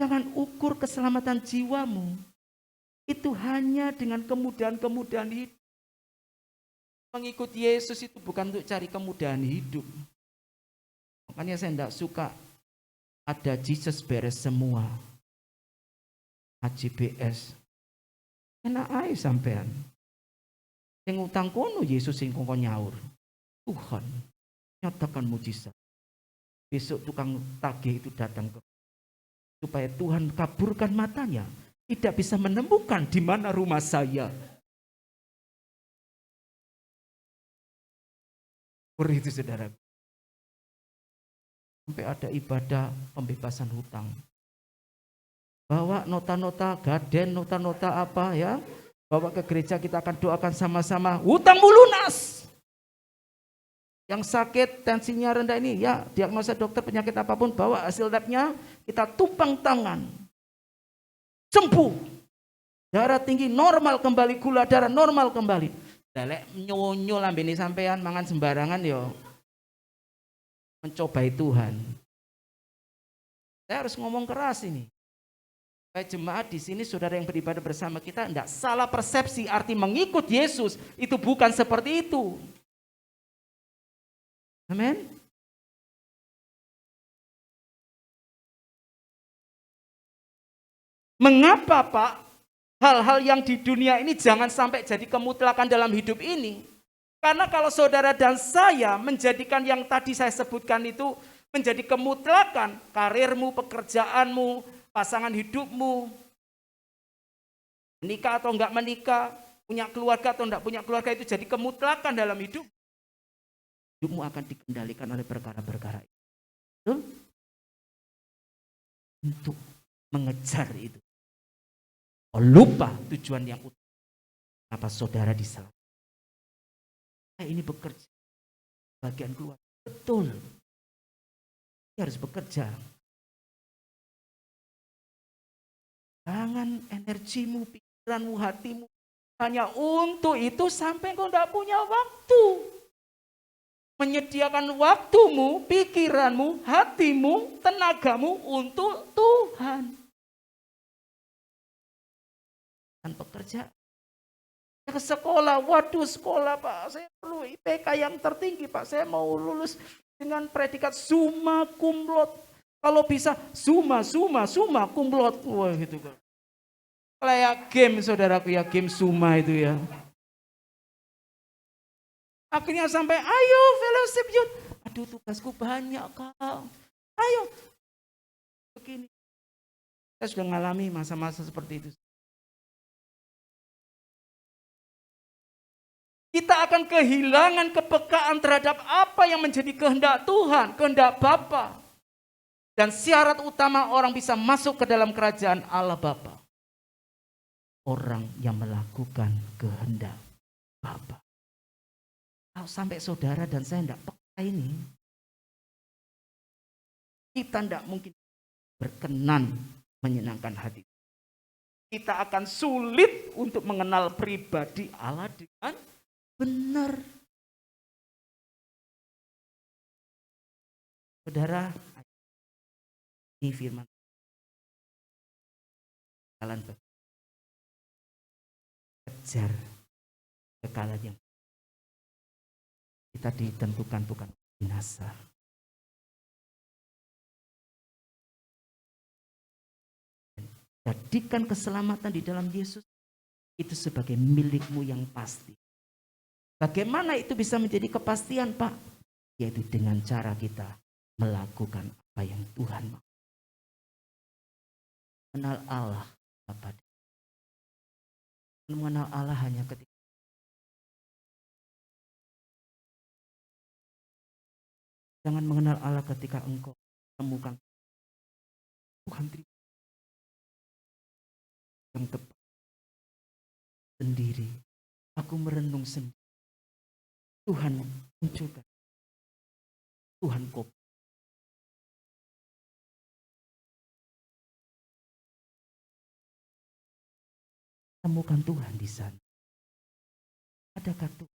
C: Jangan ukur keselamatan jiwamu itu hanya dengan kemudahan-kemudahan hidup. Mengikuti Yesus itu bukan untuk cari kemudahan hidup. Makanya saya tidak suka ada Jesus beres semua. HJBS. Enak aja sampean. Sing utang kono Yesus sing kongkon nyaur. Tuhan, nyatakan mujizat. Besok tukang tagih itu datang supaya Tuhan kaburkan matanya, tidak bisa menemukan di mana rumah saya. Itu saudara. Sampai ada ibadah pembebasan hutang. Bawa nota-nota gaden, nota-nota apa ya. Bawa ke gereja, kita akan doakan sama-sama. Hutangmu lunas. Yang sakit, tensinya rendah ini, ya diagnosa dokter penyakit apapun, bawa hasil labnya, kita tumpang tangan. Sembuh. Darah tinggi normal kembali, gula darah normal kembali. Lek nyonyo lambene sampean mangan sembarangan yo. Mencobai Tuhan. Saya harus ngomong keras ini. Supaya jemaat di sini, saudara yang beribadah bersama kita, tidak salah persepsi arti mengikut Yesus itu bukan seperti itu. Amin. Mengapa Pak hal-hal yang di dunia ini jangan sampai jadi kemutlakan dalam hidup ini? Karena kalau saudara dan saya menjadikan yang tadi saya sebutkan itu menjadi kemutlakan, karirmu, pekerjaanmu, pasangan hidupmu, menikah atau enggak menikah, punya keluarga atau enggak punya keluarga, itu jadi kemutlakan dalam hidup. Hidupmu akan dikendalikan oleh perkara-perkara itu. Betul? Untuk mengejar itu. Oh, lupa tujuan yang utama. Kenapa saudara diselamatkan? Saya ini bekerja. Bagian keluar. Betul. Dia harus bekerja. Jangan energimu, pikiranmu, hatimu hanya untuk itu sampai kau tidak punya waktu. Menyediakan waktumu, pikiranmu, hatimu, tenagamu untuk Tuhan. Dan pekerjaan. Ke sekolah, waduh sekolah Pak, saya perlu IPK yang tertinggi Pak, saya mau lulus dengan predikat summa cum laude. Kalau bisa summa cum laude. Wah gitu kan. Kayak game saudaraku ya, game summa itu ya. Akhirnya sampai, ayo fellowship youth. Aduh tugasku banyak Kak. Ayo. Begini. Saya sudah mengalami masa-masa seperti itu. Kita akan kehilangan kepekaan terhadap apa yang menjadi kehendak Tuhan, kehendak Bapa. Dan syarat utama orang bisa masuk ke dalam kerajaan Allah Bapa. Orang yang melakukan kehendak Bapa. Kalau sampai saudara dan saya tidak peka ini, kita tidak mungkin berkenan menyenangkan hati. Kita akan sulit untuk mengenal pribadi Allah dengan benar. Saudara, ini firman jalan kejar kekalahan yang kita ditentukan bukan binasa. Jadikan keselamatan di dalam Yesus itu sebagai milikmu yang pasti. Bagaimana itu bisa menjadi kepastian Pak? Yaitu dengan cara kita melakukan apa yang Tuhan mau. Mengenal Allah Bapa. Mengenal Allah hanya ketika jangan mengenal Allah ketika engkau temukan Tuhan yang tepat sendiri. Aku merenung sendiri. Tuhan munculkan. Tuhan kau. Temukan Tuhan di sana. Adakah Tuhan?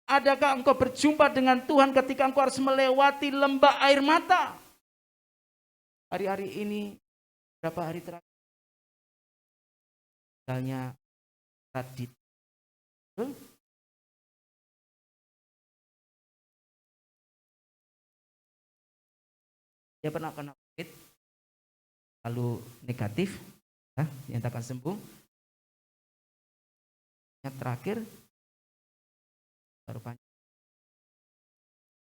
C: Adakah engkau berjumpa dengan Tuhan ketika engkau harus melewati lembah air mata? Hari-hari ini, berapa hari terakhir? Misalnya, Radit. Dia pernah kena COVID, lalu negatif, dinyatakan sembuh. Yang terakhir, rupanya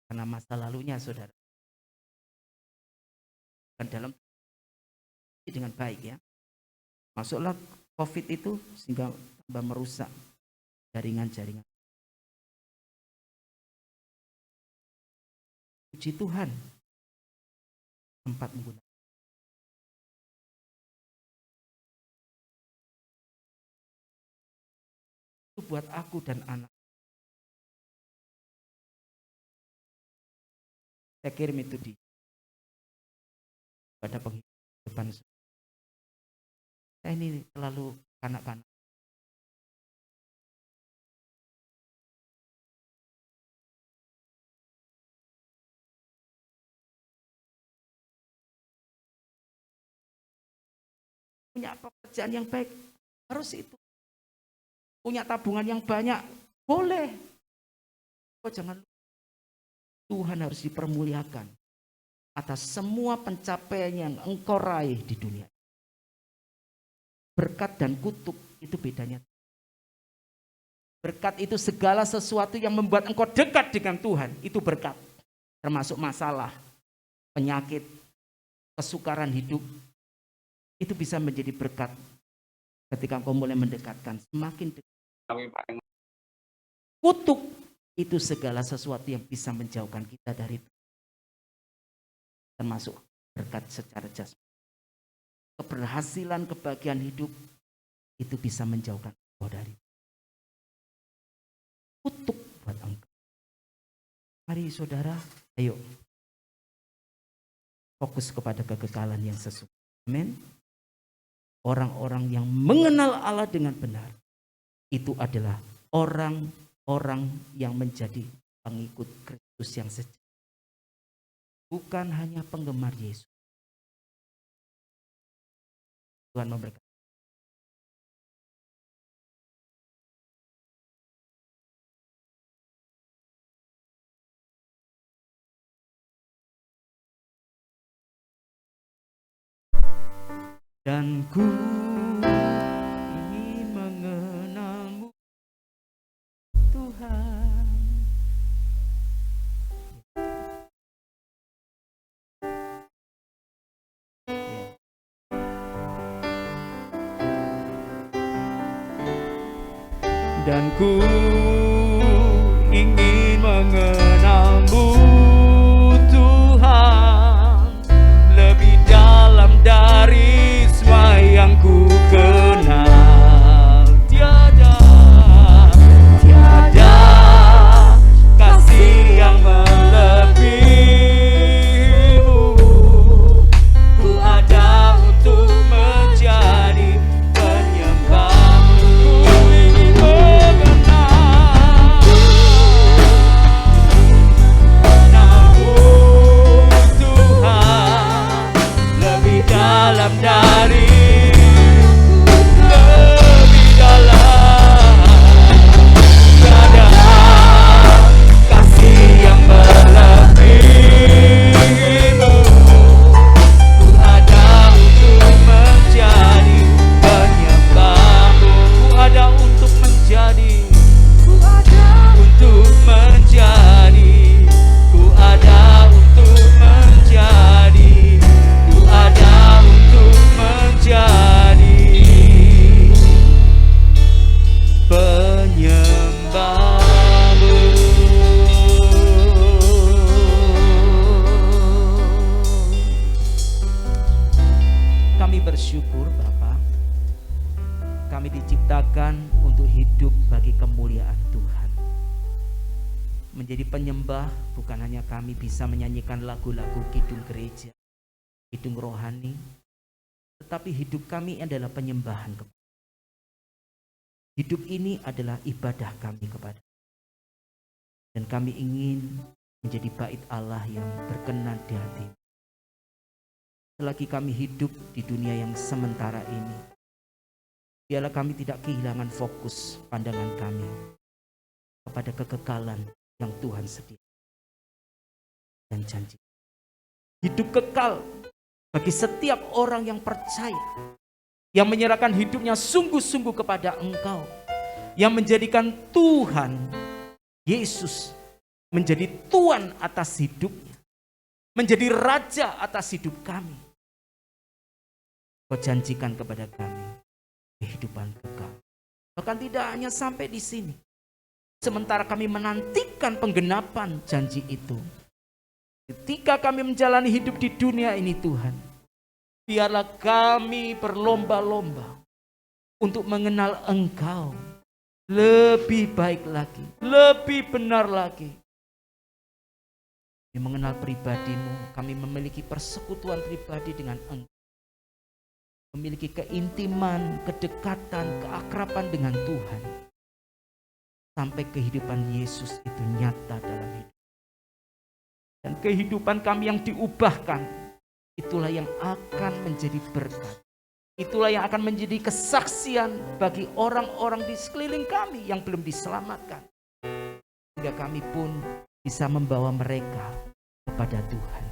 C: karena masa lalunya saudara dan dalam dengan baik ya, masuklah COVID itu sehingga tambah merusak jaringan-jaringan. Puji Tuhan, sempat menggunakan. Itu buat aku dan anak. Saya kirim itu pada penghidupan. Saya ini selalu kanak-kanak. Punya pekerjaan yang baik, harus itu. Punya tabungan yang banyak, boleh. Kok jangan lupa, Tuhan harus dipermuliakan atas semua pencapaian yang engkau raih di dunia. Berkat dan kutuk itu bedanya. Berkat itu segala sesuatu yang membuat engkau dekat dengan Tuhan, itu berkat. Termasuk masalah, penyakit, kesukaran hidup, itu bisa menjadi berkat ketika engkau mulai mendekatkan, semakin dekat. Kutuk itu segala sesuatu yang bisa menjauhkan kita dari Tuhan, termasuk berkat secara jasmani. Keberhasilan, kebahagiaan hidup itu bisa menjauhkan engkau dari kutuk buat engkau. Mari saudara, ayo fokus kepada kekekalan yang sesungguhnya. Amin. Orang-orang yang mengenal Allah dengan benar, itu adalah orang-orang yang menjadi pengikut Kristus yang sejati. Bukan hanya penggemar Yesus. Tuhan memberkati. Dan ku ingin mengenalmu, Tuhan. Dan ku ingin mengenalmu, Tuhan, lebih dalam dari semua yang ku kenal. Tiada kasih yang melebihimu. Ku ada untuk menjadi penyembahmu. Ku ingin mengenalmu, Tuhan, lebih dalam dari lebih dalam. Tiada kasih yang melebihimu. Ku ada untuk menjadi penyembahmu. Ku ada untuk menjadi. Ku ada untuk menjadi. Ku ada untuk menjadi. Ku ada untuk menjadi penyembahmu. Kami bersyukur Bapa, kami diciptakan untuk hidup bagi kemuliaan Tuhan. Menjadi penyembah bukan hanya kami bisa menyanyikan lagu-lagu kidung gereja, kidung rohani, tetapi hidup kami adalah penyembahan. Hidup ini adalah ibadah kami kepada. Dan kami ingin menjadi bait Allah yang berkenan di hati. Selagi kami hidup di dunia yang sementara ini, biarlah kami tidak kehilangan fokus pandangan kami kepada kekekalan yang Tuhan sediakan dan janji. Hidup kekal bagi setiap orang yang percaya, yang menyerahkan hidupnya sungguh-sungguh kepada Engkau, yang menjadikan Tuhan Yesus menjadi Tuhan atas hidupnya, menjadi Raja atas hidup kami. Kau janjikan kepada kami kehidupan kekal. Bahkan tidak hanya sampai di sini. Sementara kami menantikan penggenapan janji itu, Ketika kami menjalani hidup di dunia ini Tuhan, biarlah kami berlomba-lomba untuk mengenal Engkau lebih baik lagi, lebih benar lagi. Kami mengenal pribadi-Mu, kami memiliki persekutuan pribadi dengan Engkau. Memiliki keintiman, kedekatan, keakraban dengan Tuhan. Sampai kehidupan Yesus itu nyata dalam hidup. Dan kehidupan kami yang diubahkan, itulah yang akan menjadi berkat. Itulah yang akan menjadi kesaksian bagi orang-orang di sekeliling kami yang belum diselamatkan. Sehingga kami pun bisa membawa mereka kepada Tuhan.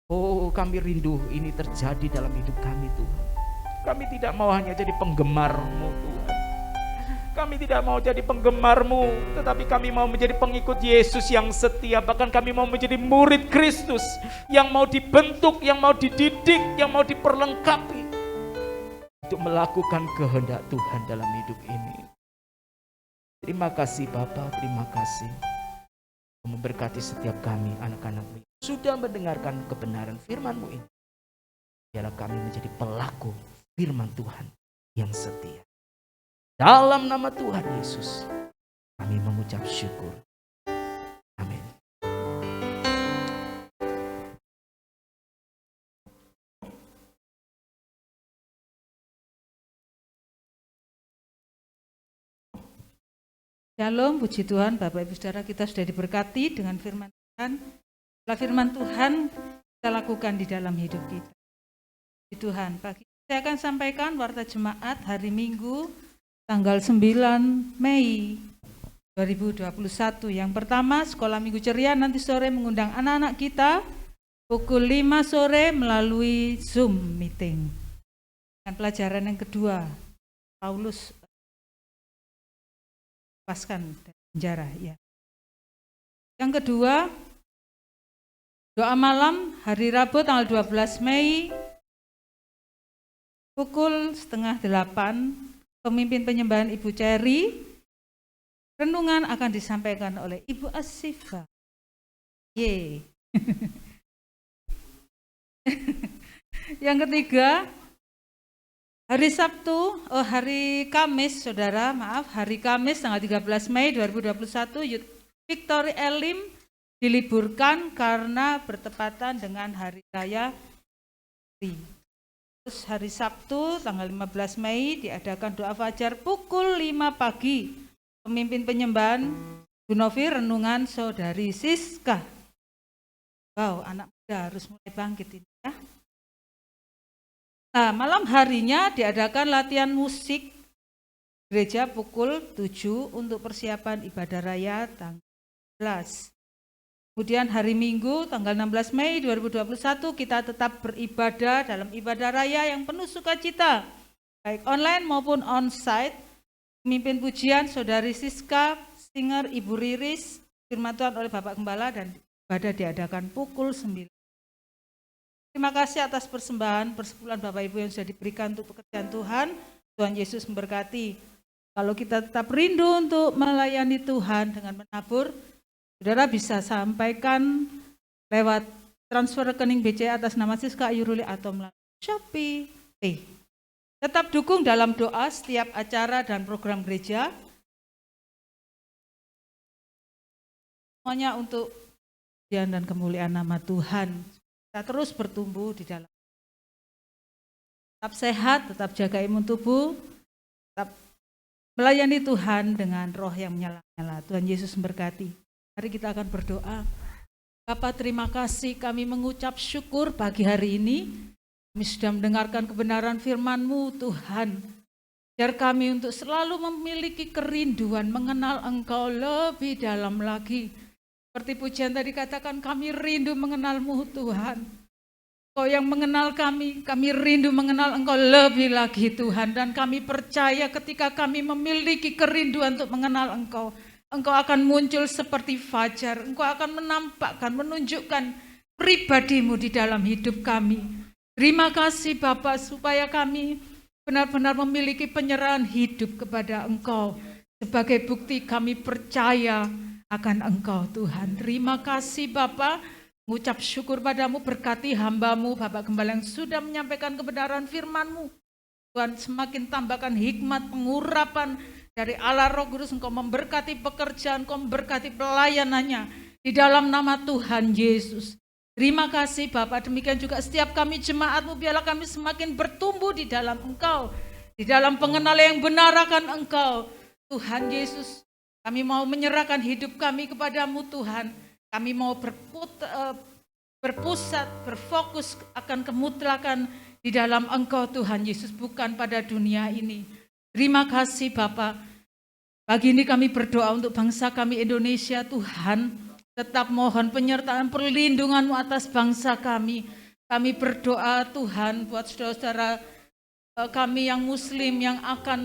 C: Oh, kami rindu ini terjadi dalam hidup kami Tuhan. Kami tidak mau hanya jadi penggemar-Mu Tuhan. Kami tidak mau jadi penggemar-Mu, tetapi kami mau menjadi pengikut Yesus yang setia. Bahkan kami mau menjadi murid Kristus yang mau dibentuk, yang mau dididik, yang mau diperlengkapi untuk melakukan kehendak Tuhan dalam hidup ini. Terima kasih Bapa, terima kasih memberkati setiap kami anak-anak-Mu sudah mendengarkan kebenaran firman-Mu ini. Biarlah kami menjadi pelaku firman Tuhan yang setia. Dalam nama Tuhan Yesus, kami mengucap syukur. Amin.
B: Shalom, puji Tuhan, Bapak Ibu Saudara, kita sudah diberkati dengan firman Tuhan. Setelah firman Tuhan kita lakukan di dalam hidup kita. Puji Tuhan, pagi saya akan sampaikan warta jemaat hari Minggu tanggal 9 Mei 2021. Yang pertama, sekolah minggu ceria nanti sore mengundang anak-anak kita pukul 5 sore melalui Zoom meeting. Dan pelajaran yang kedua, Paulus lepaskan dari penjara. Ya. Yang kedua, doa malam hari Rabu tanggal 12 Mei pukul 7:30, pemimpin penyembahan Ibu Cherry. Renungan akan disampaikan oleh Ibu Asifa. Ye. Yang ketiga, hari Kamis, saudara, hari Kamis tanggal 13 Mei 2021, Youth Victory Elim diliburkan karena bertepatan dengan Hari Raya. Terus hari Sabtu tanggal 15 Mei diadakan doa fajar pukul 5 pagi. Pemimpin penyembahan Bu Novi, renungan Saudari Siska. Wow, anak muda harus mulai bangkit ini ya. Nah, malam harinya diadakan latihan musik gereja pukul 7 untuk persiapan ibadah raya tanggal 11. Kemudian hari Minggu tanggal 16 Mei 2021 kita tetap beribadah dalam ibadah raya yang penuh sukacita, baik online maupun on-site. Pemimpin pujian Saudari Siska, singer Ibu Riris, firman Tuhan oleh Bapak Gembala, dan ibadah diadakan pukul 9. Terima kasih atas persembahan persepuluhan Bapak Ibu yang sudah diberikan untuk pekerjaan Tuhan. Tuhan Yesus memberkati. Kalau kita tetap rindu untuk melayani Tuhan dengan menabur, saudara bisa sampaikan lewat transfer rekening BCA atas nama Siska Ayuruli atau melalui Shopee Pay. Tetap dukung dalam doa setiap acara dan program gereja. Semuanya untuk pujian dan kemuliaan nama Tuhan. Kita terus bertumbuh di dalam. Tetap sehat, tetap jaga imun tubuh, tetap melayani Tuhan dengan roh yang menyala-nyala. Tuhan Yesus memberkati. Mari kita akan berdoa. Bapa, terima kasih, kami mengucap syukur pagi hari ini. Kami sudah mendengarkan kebenaran firman-Mu Tuhan. Biar kami untuk selalu memiliki kerinduan mengenal Engkau lebih dalam lagi. Seperti pujian tadi katakan, kami rindu mengenal-Mu Tuhan. Engkau yang mengenal kami rindu mengenal Engkau lebih lagi Tuhan. Dan kami percaya ketika kami memiliki kerinduan untuk mengenal Engkau, Engkau akan muncul seperti fajar. Engkau akan menampakkan, menunjukkan pribadi-Mu di dalam hidup kami. Terima kasih Bapa, supaya kami benar-benar memiliki penyerahan hidup kepada Engkau. Sebagai bukti kami percaya akan Engkau Tuhan. Terima kasih Bapa,
D: Mengucap syukur padamu, berkati hamba-Mu Bapak Gembala yang sudah menyampaikan kebenaran firman-Mu. Tuhan, semakin tambahkan hikmat pengurapan dari Allah Roh Kudus. Engkau memberkati pekerjaan, Engkau memberkati pelayanannya di dalam nama Tuhan Yesus. Terima kasih Bapak, demikian juga setiap kami jemaat-Mu, biarlah kami semakin bertumbuh di dalam Engkau, di dalam pengenalan yang benar akan Engkau. Tuhan Yesus, kami mau menyerahkan hidup kami kepadamu Tuhan. Kami mau berpusat, berfokus akan kemutlakan di dalam Engkau Tuhan Yesus, bukan pada dunia ini. Terima kasih Bapak. Pagi ini kami berdoa untuk bangsa kami Indonesia Tuhan. Tetap mohon penyertaan perlindungan-Mu atas bangsa kami. Kami berdoa Tuhan buat saudara-saudara kami yang muslim yang akan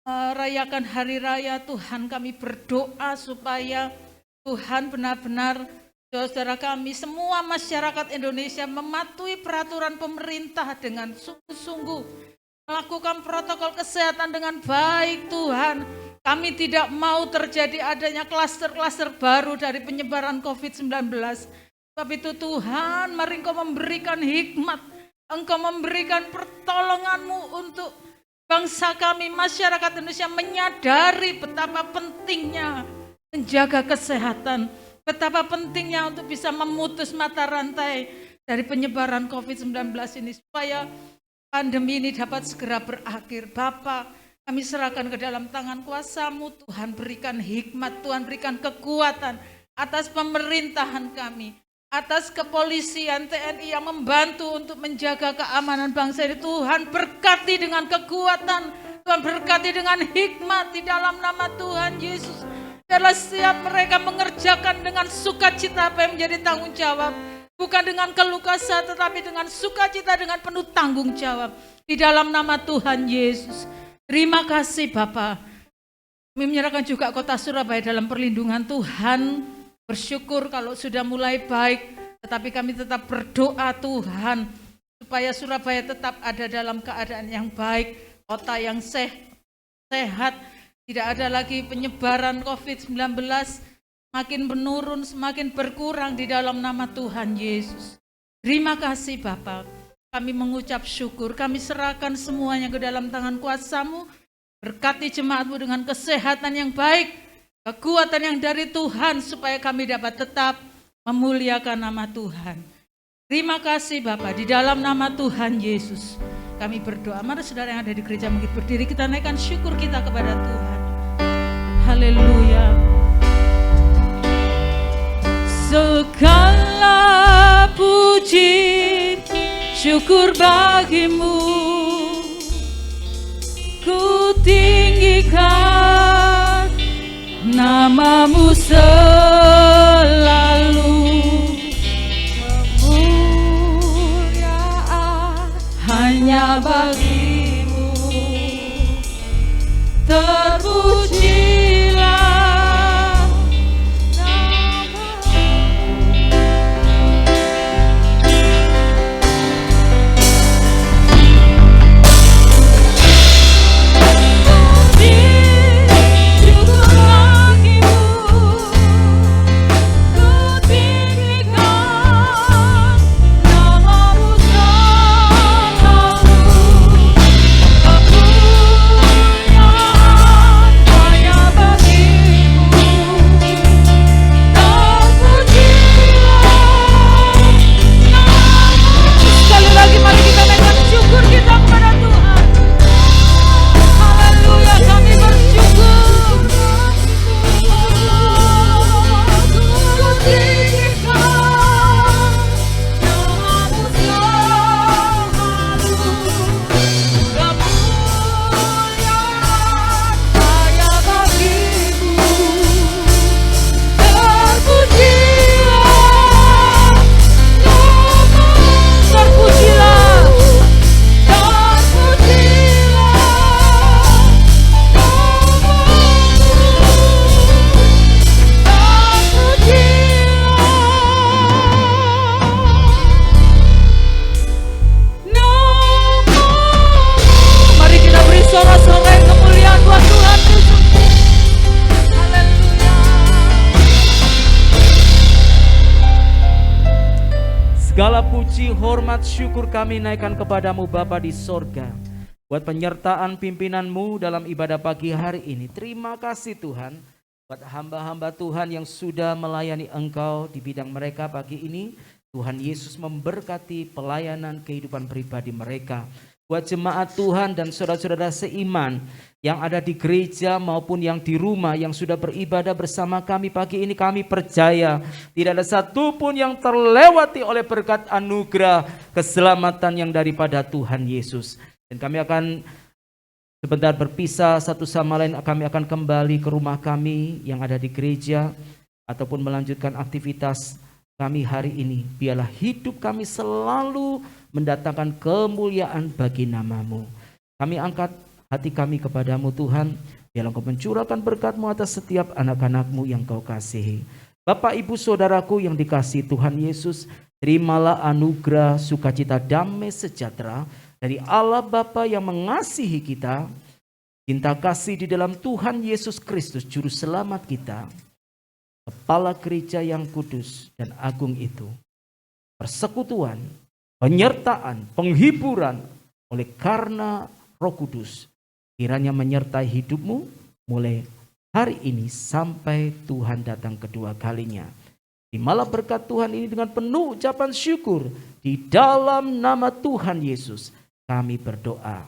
D: merayakan hari raya Tuhan. Kami berdoa supaya Tuhan benar-benar saudara kami semua masyarakat Indonesia mematuhi peraturan pemerintah dengan sungguh-sungguh. Melakukan protokol kesehatan dengan baik Tuhan. Kami tidak mau terjadi adanya klaster-klaster baru dari penyebaran COVID-19. Sebab itu Tuhan, mari Engkau memberikan hikmat, Engkau memberikan pertolongan-Mu untuk bangsa kami, masyarakat Indonesia menyadari betapa pentingnya menjaga kesehatan, betapa pentingnya untuk bisa memutus mata rantai dari penyebaran COVID-19 ini supaya pandemi ini dapat segera berakhir. Bapak, kami serahkan ke dalam tangan kuasa-Mu, Tuhan berikan hikmat, Tuhan berikan kekuatan atas pemerintahan kami, atas kepolisian TNI yang membantu untuk menjaga keamanan bangsa ini. Tuhan berkati dengan kekuatan, Tuhan berkati dengan hikmat di dalam nama Tuhan Yesus. Biarlah setiap mereka mengerjakan dengan sukacita apa yang menjadi tanggung jawab, bukan dengan keluh kesah tetapi dengan sukacita, dengan penuh tanggung jawab di dalam nama Tuhan Yesus. Terima kasih Bapak. Kami menyerahkan juga kota Surabaya dalam perlindungan Tuhan. Bersyukur kalau sudah mulai baik, tetapi kami tetap berdoa Tuhan supaya Surabaya tetap ada dalam keadaan yang baik, kota yang sehat, tidak ada lagi penyebaran COVID-19, makin menurun, semakin berkurang di dalam nama Tuhan Yesus. Terima kasih Bapak. Kami mengucap syukur, kami serahkan semuanya ke dalam tangan kuasa-Mu. Berkati jemaat-Mu dengan kesehatan yang baik, kekuatan yang dari Tuhan, supaya kami dapat tetap memuliakan nama Tuhan. Terima kasih Bapak, di dalam nama Tuhan Yesus kami berdoa. Mari saudara yang ada di gereja mungkin berdiri, kita naikkan syukur kita kepada Tuhan. Haleluya. Segala puji syukur bagimu, ku tinggikan nama-Mu selalu. Kemuliaan hanya bagi-Mu, terpujilah
C: puji, hormat, syukur kami naikkan kepadamu Bapa di sorga. Buat penyertaan pimpinanmu dalam ibadah pagi hari ini. Terima kasih Tuhan. Buat hamba-hamba Tuhan yang sudah melayani Engkau di bidang mereka pagi ini. Tuhan Yesus memberkati pelayanan kehidupan pribadi mereka. Buat jemaat Tuhan dan saudara-saudara seiman yang ada di gereja maupun yang di rumah yang sudah beribadah bersama kami pagi ini, kami percaya tidak ada satupun yang terlewati oleh berkat anugerah keselamatan yang daripada Tuhan Yesus. Dan kami akan sebentar berpisah satu sama lain, kami akan kembali ke rumah kami yang ada di gereja ataupun melanjutkan aktivitas kami hari ini. Biarlah hidup kami selalu mendatangkan kemuliaan bagi nama-Mu. Kami angkat hati kami kepadamu Tuhan, biarlah Engkau mencurahkan berkat-Mu atas setiap anak-anak-Mu yang Kau kasihi. Bapak Ibu Saudaraku yang dikasihi Tuhan Yesus, terimalah anugerah sukacita damai sejahtera dari Allah Bapa yang mengasihi kita, cinta kasih di dalam Tuhan Yesus Kristus Juru Selamat kita, Kepala Gereja yang kudus dan agung itu, persekutuan, penyertaan, penghiburan oleh karena Roh Kudus, kiranya menyertai hidupmu mulai hari ini sampai Tuhan datang kedua kalinya. Terimalah berkat Tuhan ini dengan penuh ucapan syukur. Di dalam nama Tuhan Yesus kami berdoa.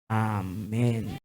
C: Amin.